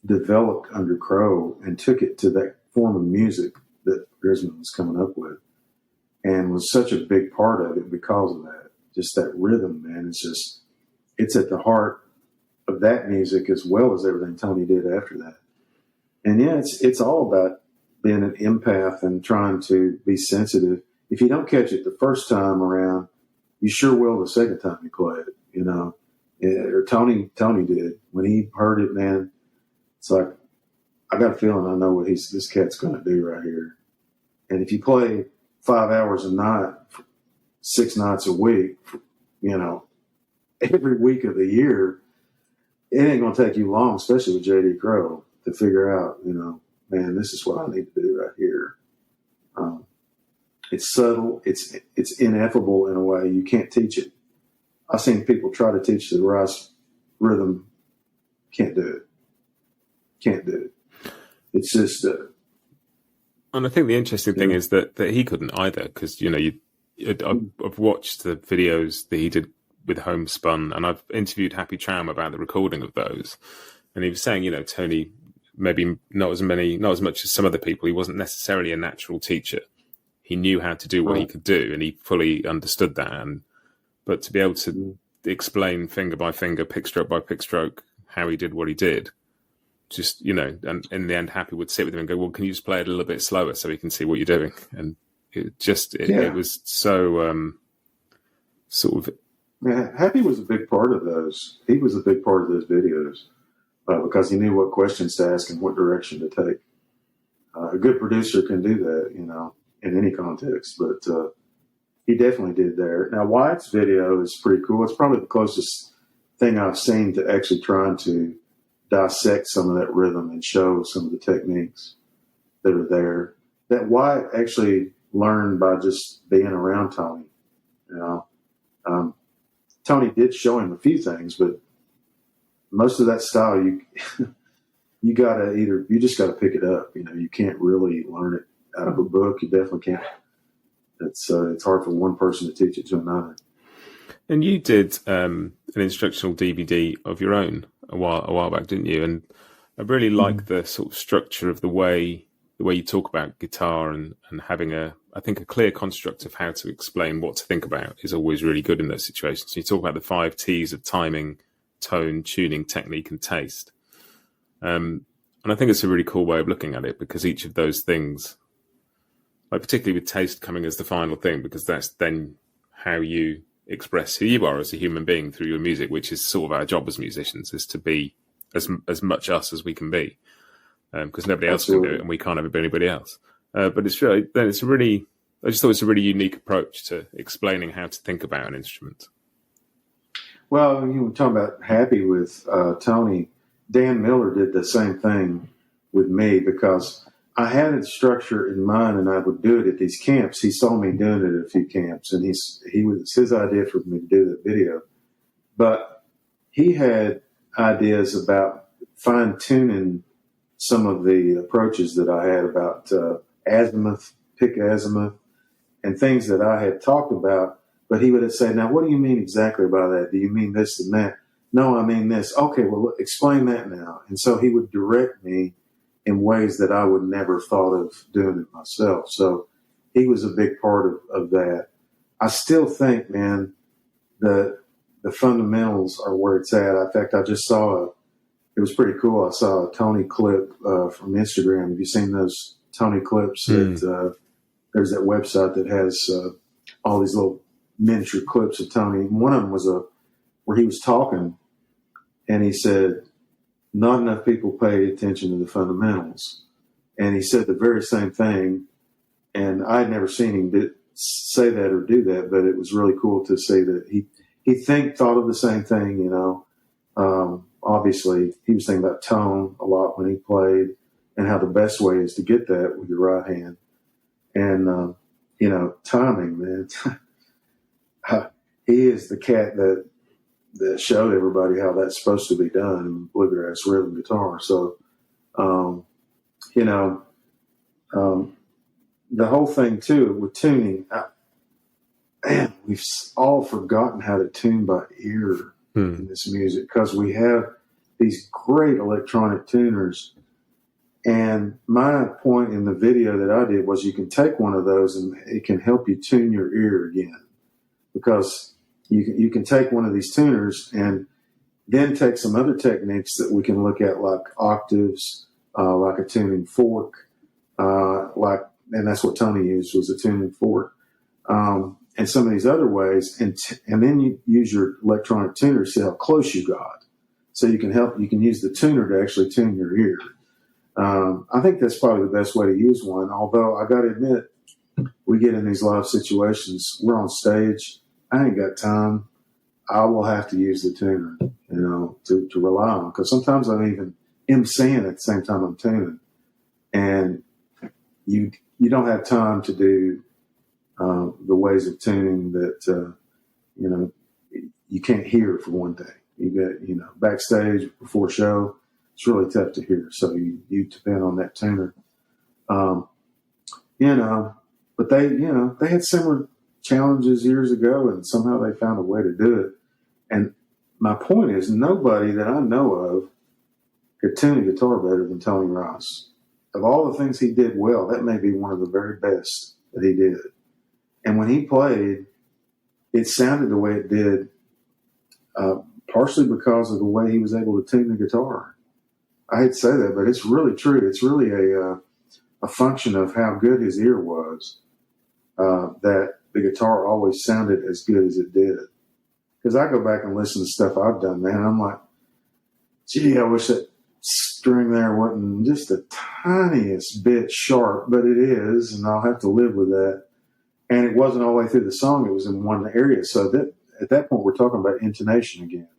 developed under Crowe and took it to that form of music that Grisman was coming up with, and was such a big part of it because of that. Just that rhythm, man. It's at the heart of that music as well as everything Tony did after that. And yeah, it's all about being an empath and trying to be sensitive. If you don't catch it the first time around, you sure will the second time you play it, you know. Or Tony did. When he heard it, man, it's like, I got a feeling I know what this cat's going to do right here. And if you play 5 hours a night, 6 nights a week, you know, every week of the year, it ain't going to take you long, especially with J.D. Crowe, to figure out, you know, man, this is what I need to do right here. It's subtle. It's ineffable in a way. You can't teach it. I've seen people try to teach the Rice rhythm. Can't do it. Can't do it. It's just... and I think the interesting thing is that he couldn't either, because, you know, I've watched the videos that he did with Homespun, and I've interviewed Happy Traum about the recording of those, and he was saying, you know, Tony, maybe not as much as some other people, he wasn't necessarily a natural teacher. He knew how to do what he could do, and he fully understood that. But to be able to explain finger by finger, pick stroke by pick stroke, how he did what he did, just, you know, and in the end, Happy would sit with him and go, well, can you just play it a little bit slower so we can see what you're doing? And it was so sort of... Yeah, Happy was a big part of those. He was a big part of those videos because he knew what questions to ask and what direction to take. A good producer can do that, you know, in any context, but he definitely did there. Now, Wyatt's video is pretty cool. It's probably the closest thing I've seen to actually trying to dissect some of that rhythm and show some of the techniques that are there that Wyatt actually learned by just being around Tony. You know, Tony did show him a few things, but most of that style, you just got to pick it up. You know, you can't really learn it out of a book. You definitely can't. It's hard for one person to teach it to another. And you did an instructional DVD of your own a while back, didn't you? And I really like the sort of structure of the way you talk about guitar and having I think a clear construct of how to explain what to think about is always really good in those situations. You talk about the 5 T's of timing, tone, tuning, technique, and taste. And I think it's a really cool way of looking at it, because each of those things, like particularly with taste coming as the final thing, because that's then how you express who you are as a human being through your music, which is sort of our job as musicians, is to be as much us as we can be, because nobody else can do it and we can't ever be anybody else. But it's really, I just thought it's a really unique approach to explaining how to think about an instrument. Well, you were talking about happy with Tony. Dan Miller did the same thing with me, because I had a structure in mind and I would do it at these camps. He saw me doing it at a few camps, and it's his idea for me to do that video. But he had ideas about fine tuning some of the approaches that I had about azimuth, pick azimuth, and things that I had talked about. But he would say, now, what do you mean exactly by that? Do you mean this and that? No, I mean this. Okay, well, explain that now. And so he would direct me in ways that I would never thought of doing it myself. So he was a big part of that. I still think, man, that the fundamentals are where it's at. In fact, I just saw it was pretty cool. I saw a Tony clip from Instagram. Have you seen those Tony clips? There's that website that has all these little miniature clips of Tony. One of them was where he was talking, and he said, not enough people pay attention to the fundamentals. And he said the very same thing, and I had never seen him say that or do that, but it was really cool to see that he thought of the same thing, you know. Obviously, he was thinking about tone a lot when he played, and how the best way is to get that with your right hand. And, you know, timing, man. He is the cat that showed everybody how that's supposed to be done in bluegrass rhythm guitar. So, you know, the whole thing too with tuning, man, we've all forgotten how to tune by ear in this music, because we have these great electronic tuners. And my point in the video that I did was you can take one of those and it can help you tune your ear again, because you can take one of these tuners and then take some other techniques that we can look at, like octaves, like a tuning fork, and that's what Tony used, was a tuning fork, and some of these other ways, and then you use your electronic tuner to see how close you got, so you can use the tuner to actually tune your ear. I think that's probably the best way to use one. Although I got to admit, we get in these live situations, we're on stage, I ain't got time. I will have to use the tuner, you know, to rely on, because sometimes I'm even emceeing at the same time I'm tuning, and you don't have time to do the ways of tuning that you know, you can't hear, for one thing. You get, you know, backstage before show, it's really tough to hear, so you depend on that tuner. You know, but they had similar challenges years ago, and somehow they found a way to do it. And my point is, nobody that I know of could tune a guitar better than Tony Rice. Of all the things he did well, that may be one of the very best that he did. And when he played, it sounded the way it did, partially because of the way he was able to tune the guitar. I hate to say that, but it's really true. It's really a function of how good his ear was, that the guitar always sounded as good as it did. Because I go back and listen to stuff I've done, man, and I'm like, gee, I wish that string there wasn't just the tiniest bit sharp, but it is, and I'll have to live with that. And it wasn't all the way through the song. It was in one area. So that at that point, we're talking about intonation again,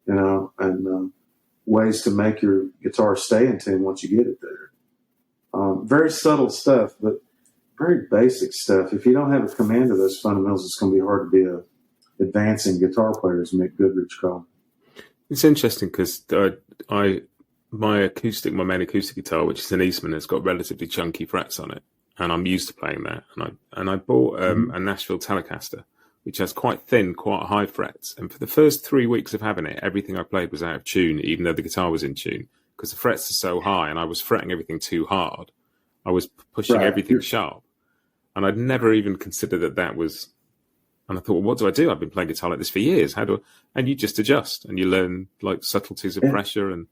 you know, and ways to make your guitar stay in tune once you get it there. Very subtle stuff, but very basic stuff. If you don't have a command of those fundamentals, it's going to be hard to be a advancing guitar player, as Mick Goodrich called. It's interesting because my main acoustic guitar, which is an Eastman, has got relatively chunky frets on it. and I'm used to playing that. And I bought a Nashville Telecaster, which has quite thin, quite high frets. And for the first 3 weeks of having it, everything I played was out of tune, even though the guitar was in tune, because the frets are so high, and I was fretting everything too hard. I was pushing everything sharp, and I'd never even considered that was. And I thought, well, what do I do? I've been playing guitar like this for years. And you just adjust, and you learn like subtleties of pressure, and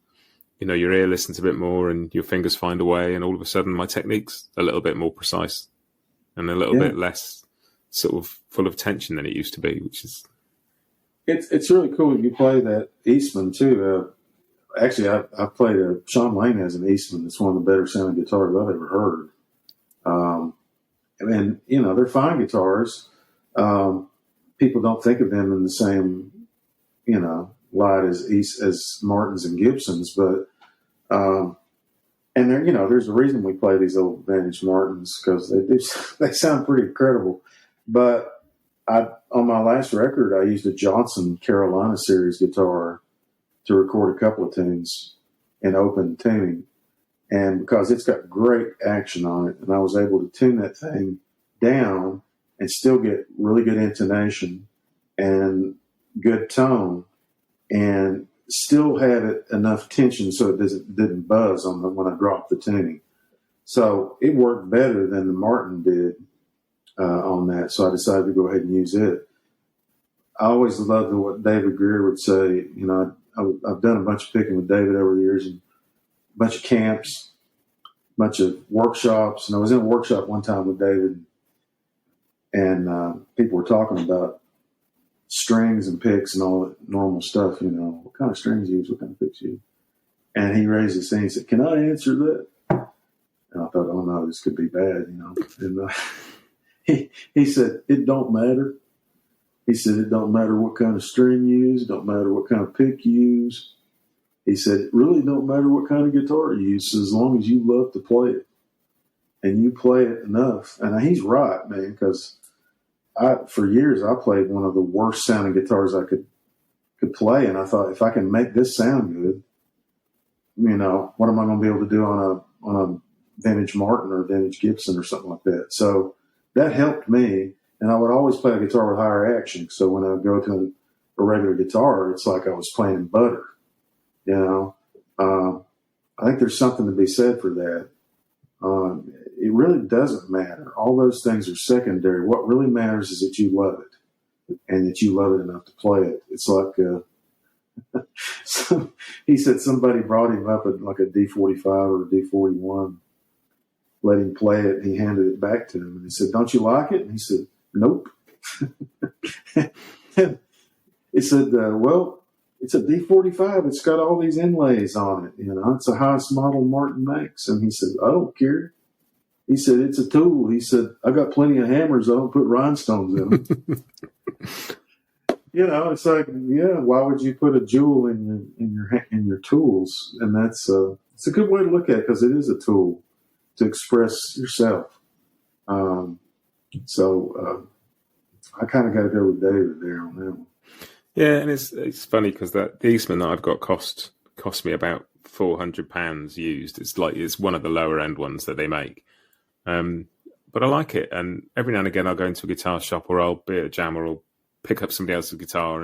your ear listens a bit more, and your fingers find a way, and all of a sudden my technique's a little bit more precise and a little bit less sort of full of tension than it used to be, which is. It's really cool. You play that Eastman too. Actually, I played Sean Lane has an Eastman. It's one of the better sounding guitars I've ever heard. And they're fine guitars. People don't think of them in the same, light as Martins and Gibsons, but and there's a reason we play these old vintage Martins, because they sound pretty incredible. But on my last record, I used a Johnson Carolina series guitar to record a couple of tunes in open tuning, and because it's got great action on it, and I was able to tune that thing down and still get really good intonation and good tone, and still have it enough tension so it didn't buzz when I dropped the tuning. So it worked better than the Martin did on that. So I decided to go ahead and use it. I always loved what David Greer would say. I've done a bunch of picking with David over the years, and a bunch of camps, a bunch of workshops. And I was in a workshop one time with David, and people were talking about strings and picks and all that normal stuff. What kind of strings you use, what kind of picks you use. And he raised his hand and said, "Can I answer that?" And I thought, oh no, this could be bad, And he said, "It don't matter." He said, "It don't matter what kind of string you use. It don't matter what kind of pick you use." He said, "It really don't matter what kind of guitar you use, as long as you love to play it. And you play it enough." And he's right, man, because for years I played one of the worst sounding guitars I could play. And I thought, if I can make this sound good, what am I going to be able to do on a vintage Martin or vintage Gibson or something like that? So that helped me. And I would always play a guitar with higher action. So when I go to a regular guitar, it's like I was playing in butter. I think there's something to be said for that. It really doesn't matter. All those things are secondary. What really matters is that you love it, and that you love it enough to play it. It's like he said somebody brought him up at like a D45 or a D41, let him play it, and he handed it back to him. And he said, "Don't you like it?" And he said, "Nope." He said, "Well, it's a D45. It's got all these inlays on it. It's the highest model Martin makes." And he said, "I don't care." He said, "It's a tool." He said, "I got plenty of hammers. I don't put rhinestones in them." It's like, why would you put a jewel in your tools? And that's it's a good way to look at it, because it is a tool to express yourself. So I kind of got to go with David there on that one. Yeah, and it's funny because the Eastman that I've got cost me about £400 used. It's one of the lower end ones that they make. But I like it, and every now and again I'll go into a guitar shop, or I'll be at a jam, or I'll pick up somebody else's guitar,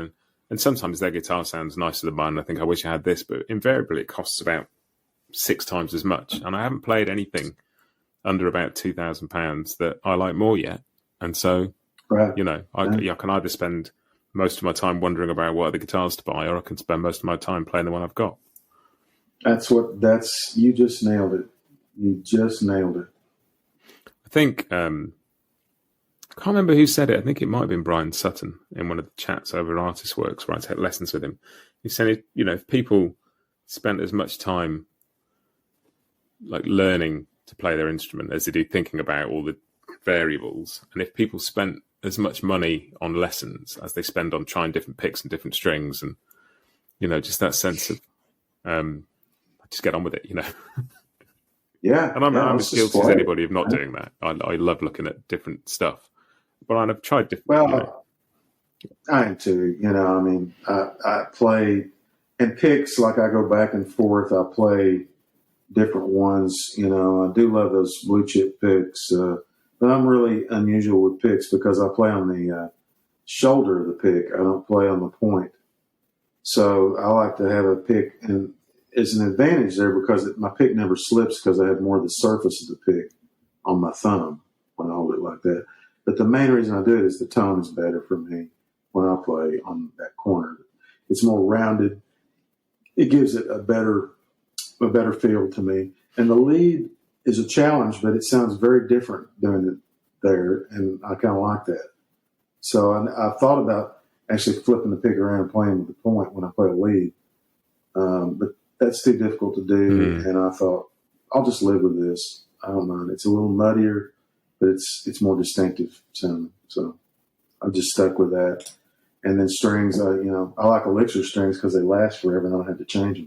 and sometimes their guitar sounds nicer than mine. I think I wish I had this, but invariably it costs about 6 times as much, and I haven't played anything under about £2,000 that I like more yet. And so, I can either spend most of my time wondering about what other guitars to buy, or I can spend most of my time playing the one I've got. You just nailed it. You just nailed it. I think, I can't remember who said it. I think it might have been Bryan Sutton in one of the chats over Artist Works where I take lessons with him. He said, if people spent as much time like learning to play their instrument as they do thinking about all the variables, and if people spent as much money on lessons as they spend on trying different picks and different strings, and just that sense of just get on with it, Yeah, and I'm as guilty as anybody of not doing that. I love looking at different stuff, but I've tried different. Well, I am too. I play and picks, like I go back and forth. I play different ones. You know, I do love those blue chip picks, but I'm really unusual with picks because I play on the shoulder of the pick. I don't play on the point. So I like to have a pick, and it's an advantage there because my pick never slips because I have more of the surface of the pick on my thumb when I hold it like that. But the main reason I do it is the tone is better for me when I play on that corner. It's more rounded. It gives it a better feel to me. And the lead is a challenge, but it sounds very different doing it there, and I kind of like that. So I thought about actually flipping the pick around and playing with the point when I play a lead. But that's too difficult to do, and I thought, I'll just live with this. I don't mind. It's a little muddier, but it's more distinctive sounding. So I just stuck with that. And then strings, I like elixir strings because they last forever and I don't have to change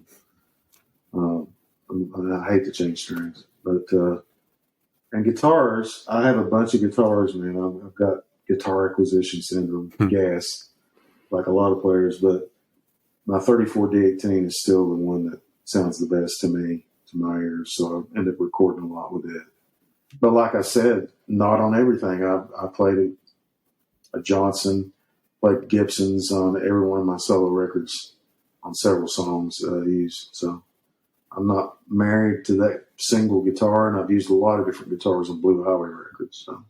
them. I hate to change strings. But and guitars, I have a bunch of guitars, man. I've got guitar acquisition syndrome, gas, like a lot of players. But my 34 D18 is still the one that sounds the best to me, to my ears. So I end up recording a lot with it. But like I said, not on everything. I played a Johnson, played Gibsons on every one of my solo records on several songs I used. So I'm not married to that single guitar, and I've used a lot of different guitars on Blue Highway records. So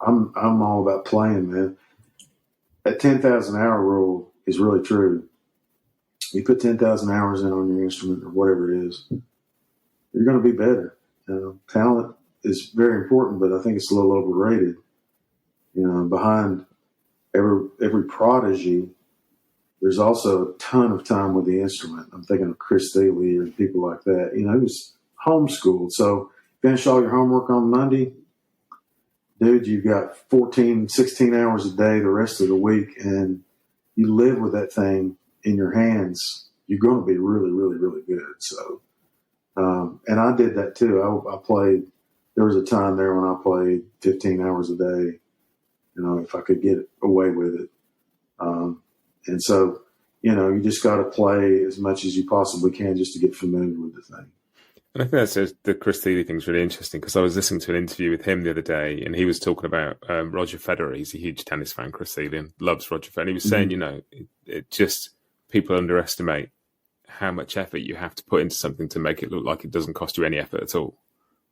I'm all about playing, man. That 10,000 hour rule is really true. You put 10,000 hours in on your instrument or whatever it is, you're going to be better. Talent is very important, but I think it's a little overrated. Behind every prodigy, there's also a ton of time with the instrument. I'm thinking of Chris Thiele and people like that. He was homeschooled. So finish all your homework on Monday, dude, you've got 14, 16 hours a day the rest of the week, and you live with that thing in your hands. You're going to be really, really, really good. So, and I did that too. I played, there was a time there when I played 15 hours a day, if I could get away with it. And so, you just got to play as much as you possibly can just to get familiar with the thing. And I think the Chris Thiele thing is really interesting because I was listening to an interview with him the other day, and he was talking about Roger Federer. He's a huge tennis fan, Chris Thiele, and loves Roger Federer. And he was saying, it just, people underestimate how much effort you have to put into something to make it look like it doesn't cost you any effort at all.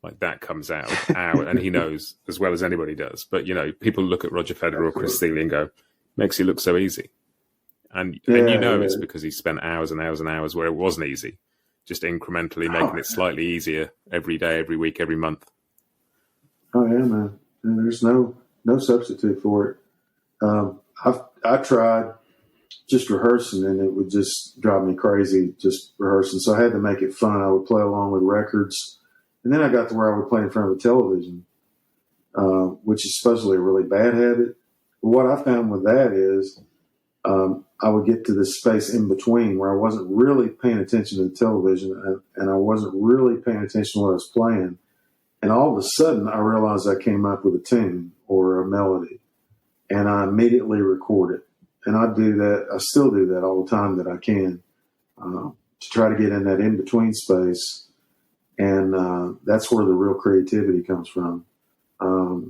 Like that comes out, and he knows as well as anybody does. But, people look at Roger Federer or Chris Thiele and go, makes it look so easy. And it's because he spent hours and hours and hours where it wasn't easy, just incrementally making it slightly easier every day, every week, every month. Oh yeah, man. And there's no substitute for it. I tried just rehearsing, and it would just drive me crazy just rehearsing. So I had to make it fun. I would play along with records, and then I got to where I would play in front of a television, which is supposedly a really bad habit. But what I found with that is I would get to this space in between where I wasn't really paying attention to the television, and I wasn't really paying attention to what I was playing. And all of a sudden, I realized I came up with a tune or a melody, and I immediately record it. And I do that. I still do that all the time that I can to try to get in that in-between space. And that's where the real creativity comes from. A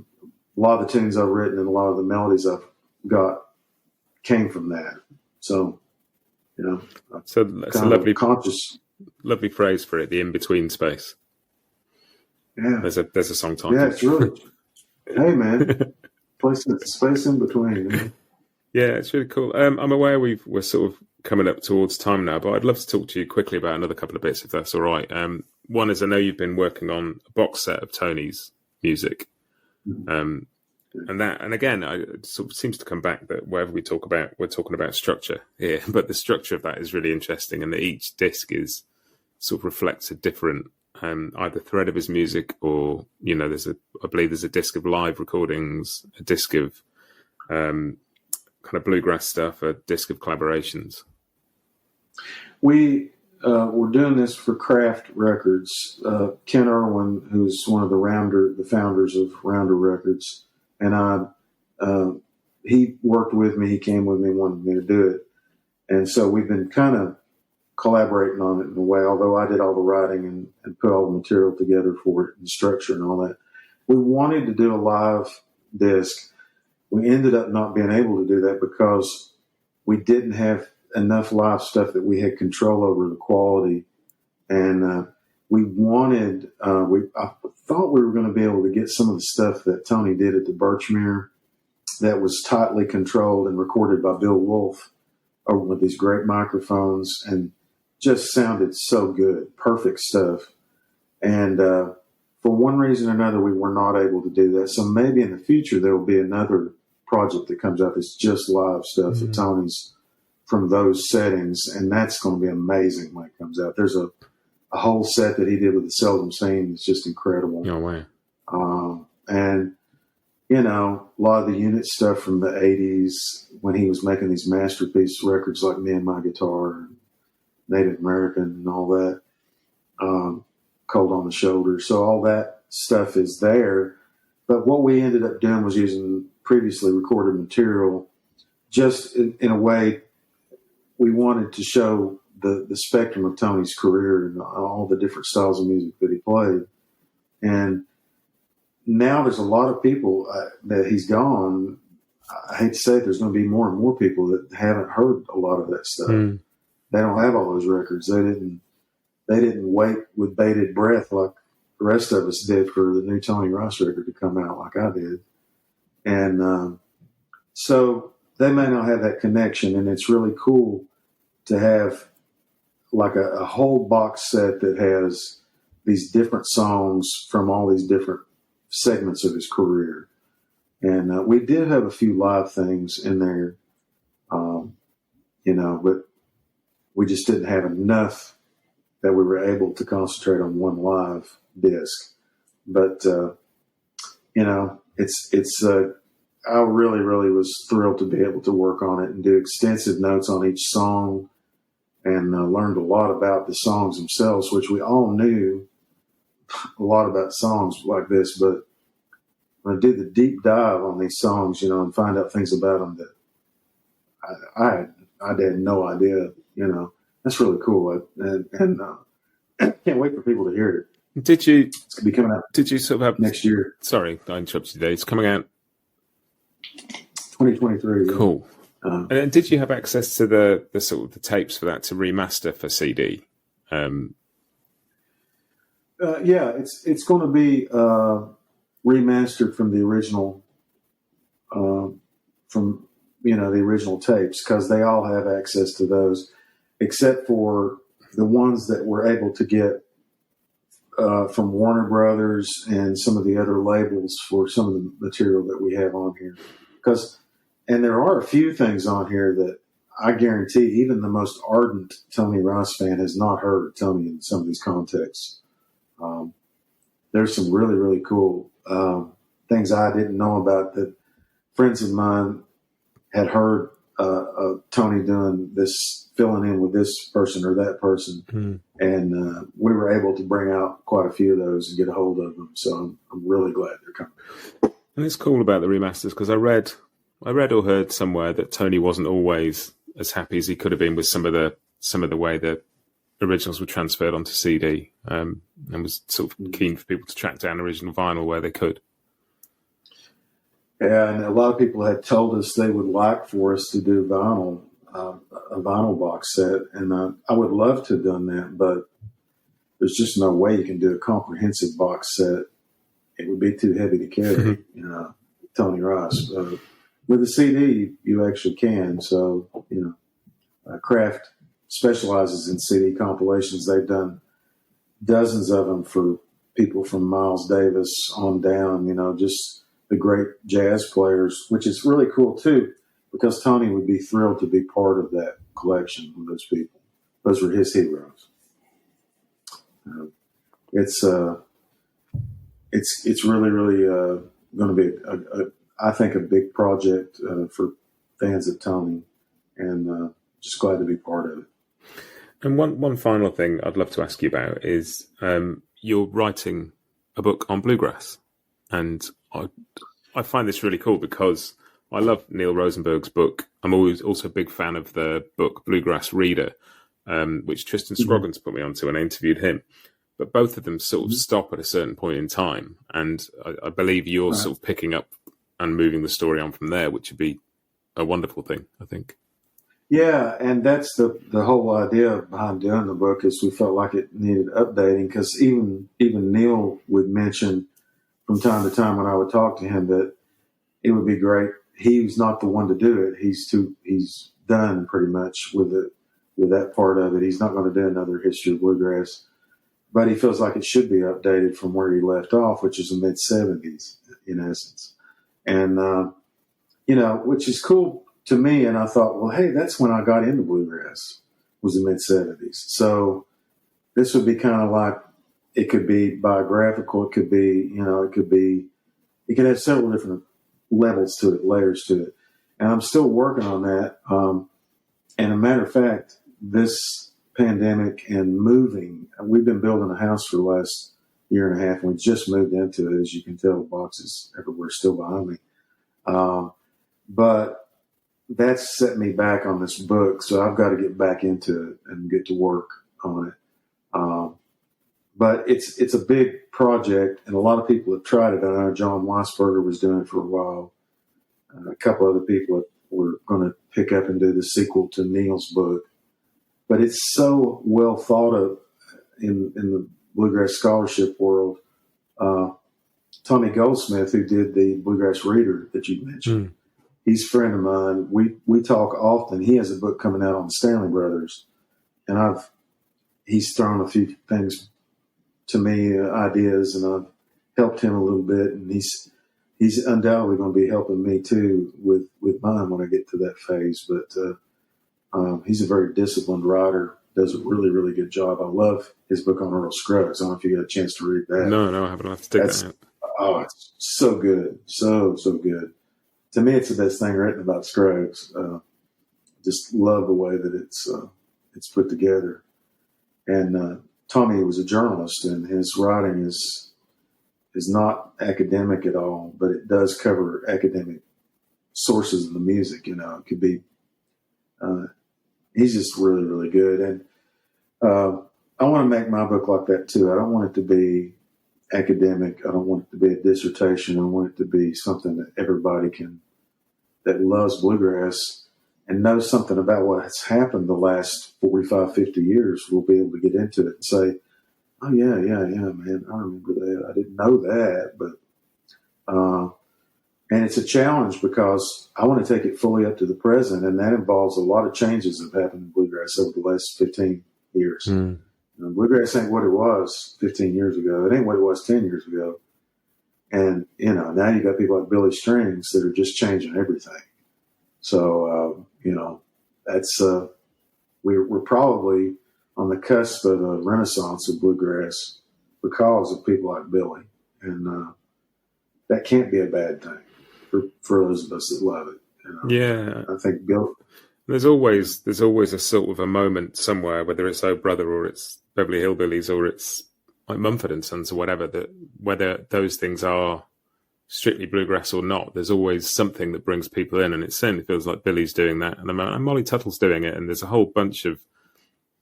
lot of the tunes I've written and a lot of the melodies I've got came from that. So, so that's a lovely phrase for it, the in-between space. Yeah. There's a song title. Yeah, it's really, hey man, place in space in between. Man. Yeah, it's really cool. I'm aware we're sort of coming up towards time now, but I'd love to talk to you quickly about another couple of bits, if that's all right. One is I know you've been working on a box set of Tony's music. And again, it sort of seems to come back that wherever we talk about, we're talking about structure here, but the structure of that is really interesting, and that each disc is sort of reflects a different either thread of his music, or I believe there's a disc of live recordings, a disc of kind of bluegrass stuff, a disc of collaborations. We're doing this for Kraft Records. Ken Irwin, who's one of the founders of Rounder Records, and he worked with me. He came with me, wanted me to do it, and so we've been kind of collaborating on it in a way, although I did all the writing and put all the material together for it and structure and all that. We wanted to do a live disc. We ended up not being able to do that because we didn't have enough live stuff that we had control over the quality. And we wanted, I thought we were going to be able to get some of the stuff that Tony did at the Birchmere that was tightly controlled and recorded by Bill Wolf with these great microphones and just sounded so good, perfect stuff. And for one reason or another, we were not able to do that. So maybe in the future, there will be another project that comes out that's just live stuff that Tony's from those settings. And that's going to be amazing when it comes out. There's a whole set that he did with the Seldom Scene. It's just incredible. No way. And, you know, a lot of the unit stuff from the 80s when he was making these masterpiece records like Me and My Guitar, and Native American and all that, Cold on the Shoulder. So all that stuff is there. But what we ended up doing was using previously recorded material just in a way we wanted to show the spectrum of Tony's career and all the different styles of music that he played. And now there's a lot of people that he's gone. I hate to say it, there's going to be more and more people that haven't heard a lot of that stuff. They don't have all those records. They didn't wait with bated breath like the rest of us did for the new Tony Ross record to come out like I did. And so they may not have that connection, and it's really cool to have like a whole box set that has these different songs from all these different segments of his career. And we did have a few live things in there, you know, but we just didn't have enough that we were able to concentrate on one live disc. But, you know, I really, really was thrilled to be able to work on it and do extensive notes on each song, and learned a lot about the songs themselves, which we all knew a lot about songs like this. But when I did the deep dive on these songs, you know, and find out things about them that I had no idea, you know, that's really cool. And I can't wait for people to hear it. Did you? It's going to be coming out. Did you sort of have next year? Sorry, I interrupted you there. It's coming out 2023. Yeah. Cool. And then did you have access to the sort of the tapes for that to remaster for CD? Yeah, it's going to be remastered from the original, from the original tapes, because they all have access to those, except for the ones that we're able to get from Warner Brothers and some of the other labels for some of the material that we have on here. And there are a few things on here that I guarantee even the most ardent Tony Ross fan has not heard Tony in some of these contexts. There's some really, really cool things I didn't know about that friends of mine had heard Tony doing this, filling in with this person or that person. And we were able to bring out quite a few of those and get a hold of them. So I'm really glad they're coming. And it's cool about the remasters, because I read or heard somewhere that Tony wasn't always as happy as he could have been with some of the way the originals were transferred onto CD, and was sort of keen for people to track down original vinyl where they could. Yeah, and a lot of people had told us they would like for us to do vinyl, a vinyl box set, and I would love to have done that, but there's just no way you can do a comprehensive box set. It would be too heavy to carry, Tony Ross. With a CD, you actually can. So, Kraft specializes in CD compilations. They've done dozens of them for people from Miles Davis on down, just the great jazz players, which is really cool too, because Tony would be thrilled to be part of that collection with those people. Those were his heroes. It's really, really going to be I think a big project for fans of Tony, and just glad to be part of it. And one final thing I'd love to ask you about is you're writing a book on bluegrass, and I find this really cool because I love Neil Rosenberg's book. I'm always also a big fan of the book Bluegrass Reader. which Tristan Scroggins put me onto, and I interviewed him. But both of them sort of stop at a certain point in time, and I believe you're sort of picking up and moving the story on from there, which would be a wonderful thing, I think. Yeah, and that's the whole idea behind doing the book, is we felt like it needed updating, because even Neil would mention from time to time when I would talk to him that it would be great. He's not the one to do it. He's done pretty much with that part of it. He's not going to do another history of bluegrass, but he feels like it should be updated from where he left off, which is the mid '70s in essence, and which is cool to me. And I thought, well, hey, that's when I got into bluegrass, was the mid '70s. So this would be kind of like, it could be biographical. It could be, it could have several different levels to it, layers to it. And I'm still working on that. And a matter of fact, this pandemic and moving, we've been building a house for the last year and a half, and we just moved into it. As you can tell, boxes everywhere still behind me. But that's set me back on this book. So I've got to get back into it and get to work on it. But it's a big project, and a lot of people have tried it. I know John Weisberger was doing it for a while. A couple other people were going to pick up and do the sequel to Neil's book. But it's so well thought of in the bluegrass scholarship world. Tommy Goldsmith, who did the Bluegrass Reader that you mentioned, he's a friend of mine. We talk often. He has a book coming out on the Stanley Brothers, and he's thrown a few things to me, ideas, and I've helped him a little bit, and he's undoubtedly going to be helping me too with mine when I get to that phase. But he's a very disciplined writer, does a really, really good job. I love his book on Earl Scruggs. I don't know if you got a chance to read that. No, I haven't. I'll have to take that out. Oh, it's so good. So good. To me, it's the best thing written about Scruggs. Just love the way that it's put together. And Tommy was a journalist, and his writing is not academic at all, but it does cover academic sources of the music. It could be. He's just really, really good, and I want to make my book like that too. I don't want it to be academic. I don't want it to be a dissertation. I want it to be something that everybody that loves bluegrass and knows something about what has happened the last 45, 50 years will be able to get into it and say, oh, yeah, man, I remember that. I didn't know that. But and it's a challenge because I want to take it fully up to the present, and that involves a lot of changes that have happened in bluegrass over the last 15 years. Bluegrass ain't what it was 15 years ago. It ain't what it was 10 years ago. And, now you got people like Billy Strings that are just changing everything. So, that's we're probably on the cusp of a renaissance of bluegrass because of people like Billy, and that can't be a bad thing for those of us that love it. Yeah, I think Bill. There's always a sort of a moment somewhere, whether it's Oh Brother or it's Beverly Hillbillies or it's like Mumford and Sons or whatever, that whether those things are strictly bluegrass or not, there's always something that brings people in, and it certainly feels like Billy's doing that at the moment, and Molly Tuttle's doing it, and there's a whole bunch of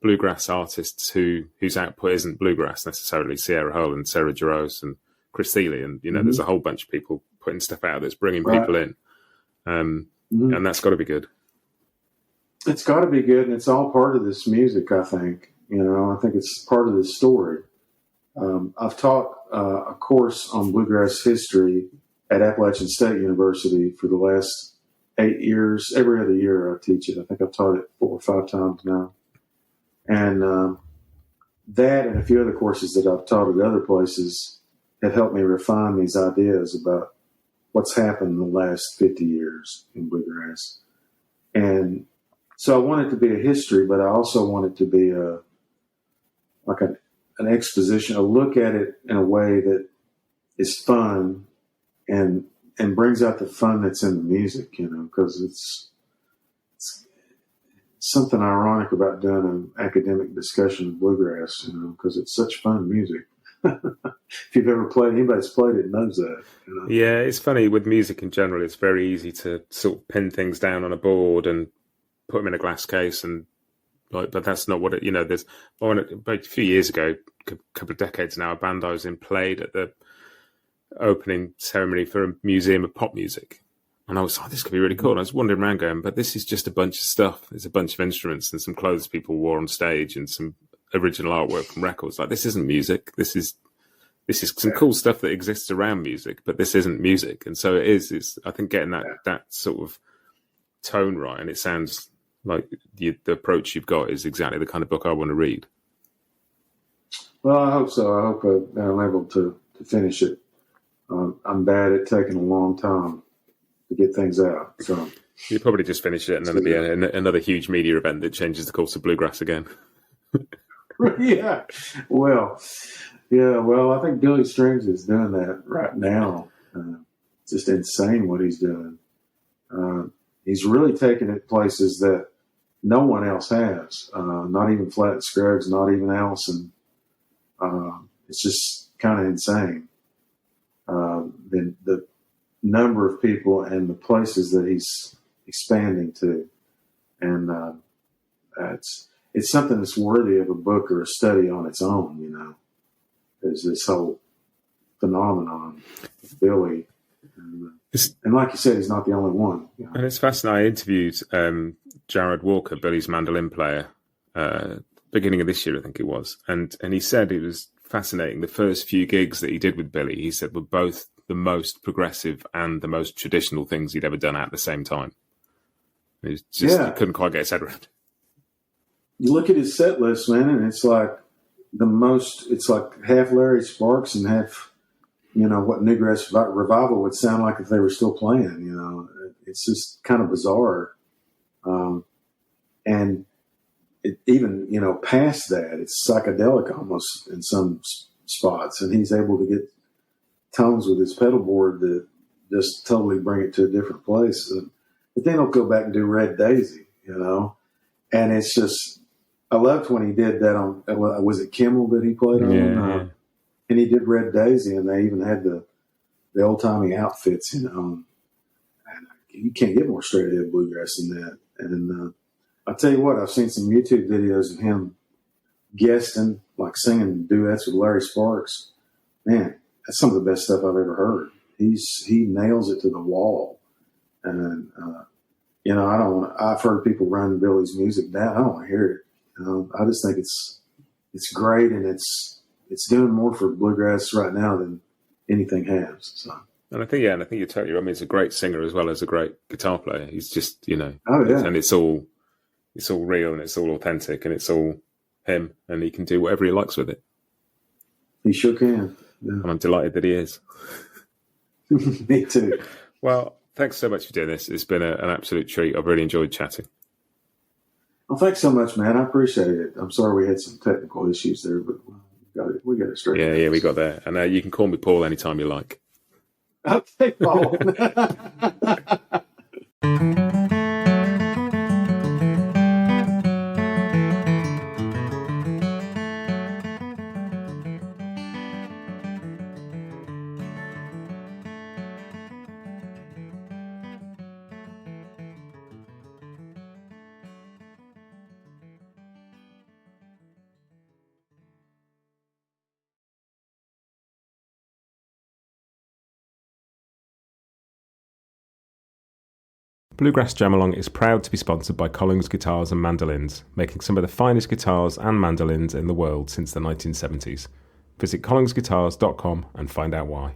bluegrass artists whose output isn't bluegrass necessarily. Sierra Hull and Sarah Jarosz and Chris Thiele, and there's a whole bunch of people putting stuff out that's bringing people in, and that's got to be good. It's got to be good, and it's all part of this music, I think. I think it's part of the story. I've taught a course on bluegrass history at Appalachian State University for the last 8 years. Every other year I teach it. I think I've taught it 4 or 5 times now. And that and a few other courses that I've taught at other places have helped me refine these ideas about what's happened in the last 50 years in bluegrass. And so I want it to be a history, but I also want it to be an exposition, a look at it in a way that is fun and brings out the fun that's in the music, because it's something ironic about doing an academic discussion of bluegrass, because it's such fun music. If you've ever played, anybody's played it knows that. Yeah, it's funny with music in general. It's very easy to sort of pin things down on a board and put them in a glass case and Like, but that's not what it. There's about a few years ago, a couple of decades now, a band I was in played at the opening ceremony for a museum of pop music, and I was like, this could be really cool. And I was wandering around going, but this is just a bunch of stuff. There's a bunch of instruments and some clothes people wore on stage and some original artwork from records. Like, this isn't music. This is some cool stuff that exists around music, but this isn't music. And so it's I think getting that sort of tone right, and it sounds like the approach you've got is exactly the kind of book I want to read. Well, I hope so. I hope I'm able to finish it. I'm bad at taking a long time to get things out. So you probably just finish it, and then there'll be another huge media event that changes the course of bluegrass again. Yeah. Well, I think Billy Strings is doing that right now. Just insane what he's doing. He's really taking it places that no one else has. Not even Flat Scruggs, not even Allison. It's just kind of insane. The number of people and the places that he's expanding to. And it's something that's worthy of a book or a study on its own, There's this whole phenomenon of Billy. And like you said, he's not the only one. And it's fascinating. I interviewed Jared Walker, Billy's mandolin player, beginning of this year, I think it was. And he said it was fascinating. The first few gigs that he did with Billy, he said, were both the most progressive and the most traditional things he'd ever done at the same time. It was just, he couldn't quite get his head around. You look at his set list, man, and it's like it's like half Larry Sparks and half, what Newgrass Revival would sound like if they were still playing, It's just kind of bizarre. And it even, past that, it's psychedelic almost in some spots. And he's able to get tones with his pedal board that just totally bring it to a different place. But then he'll go back and do Red Daisy, And it's just, I loved when he did that on, was it Kimmel that he played on? Yeah. And he did Red Daisy, and they even had the old-timey outfits, And you can't get more straight-ahead bluegrass than that. And I'll tell you what, I've seen some YouTube videos of him guesting, like singing duets with Larry Sparks. Man, that's some of the best stuff I've ever heard. He nails it to the wall. And, I've heard people run Billy's music down. I don't want to hear it. I just think it's great, and it's doing more for bluegrass right now than anything has. So. And I think you're totally right. I mean, he's a great singer as well as a great guitar player. He's just, Oh, yeah. And it's all real, and it's all authentic, and it's all him, and he can do whatever he likes with it. He sure can. Yeah. And I'm delighted that he is. Me too. Well, thanks so much for doing this. It's been an absolute treat. I've really enjoyed chatting. Well, thanks so much, man. I appreciate it. I'm sorry we had some technical issues there, but we got it straight. Yeah, we got there. And you can call me Paul anytime you like. Okay, Paul. Bluegrass Jam Along is proud to be sponsored by Collings Guitars and Mandolins, making some of the finest guitars and mandolins in the world since the 1970s. Visit collingsguitars.com and find out why.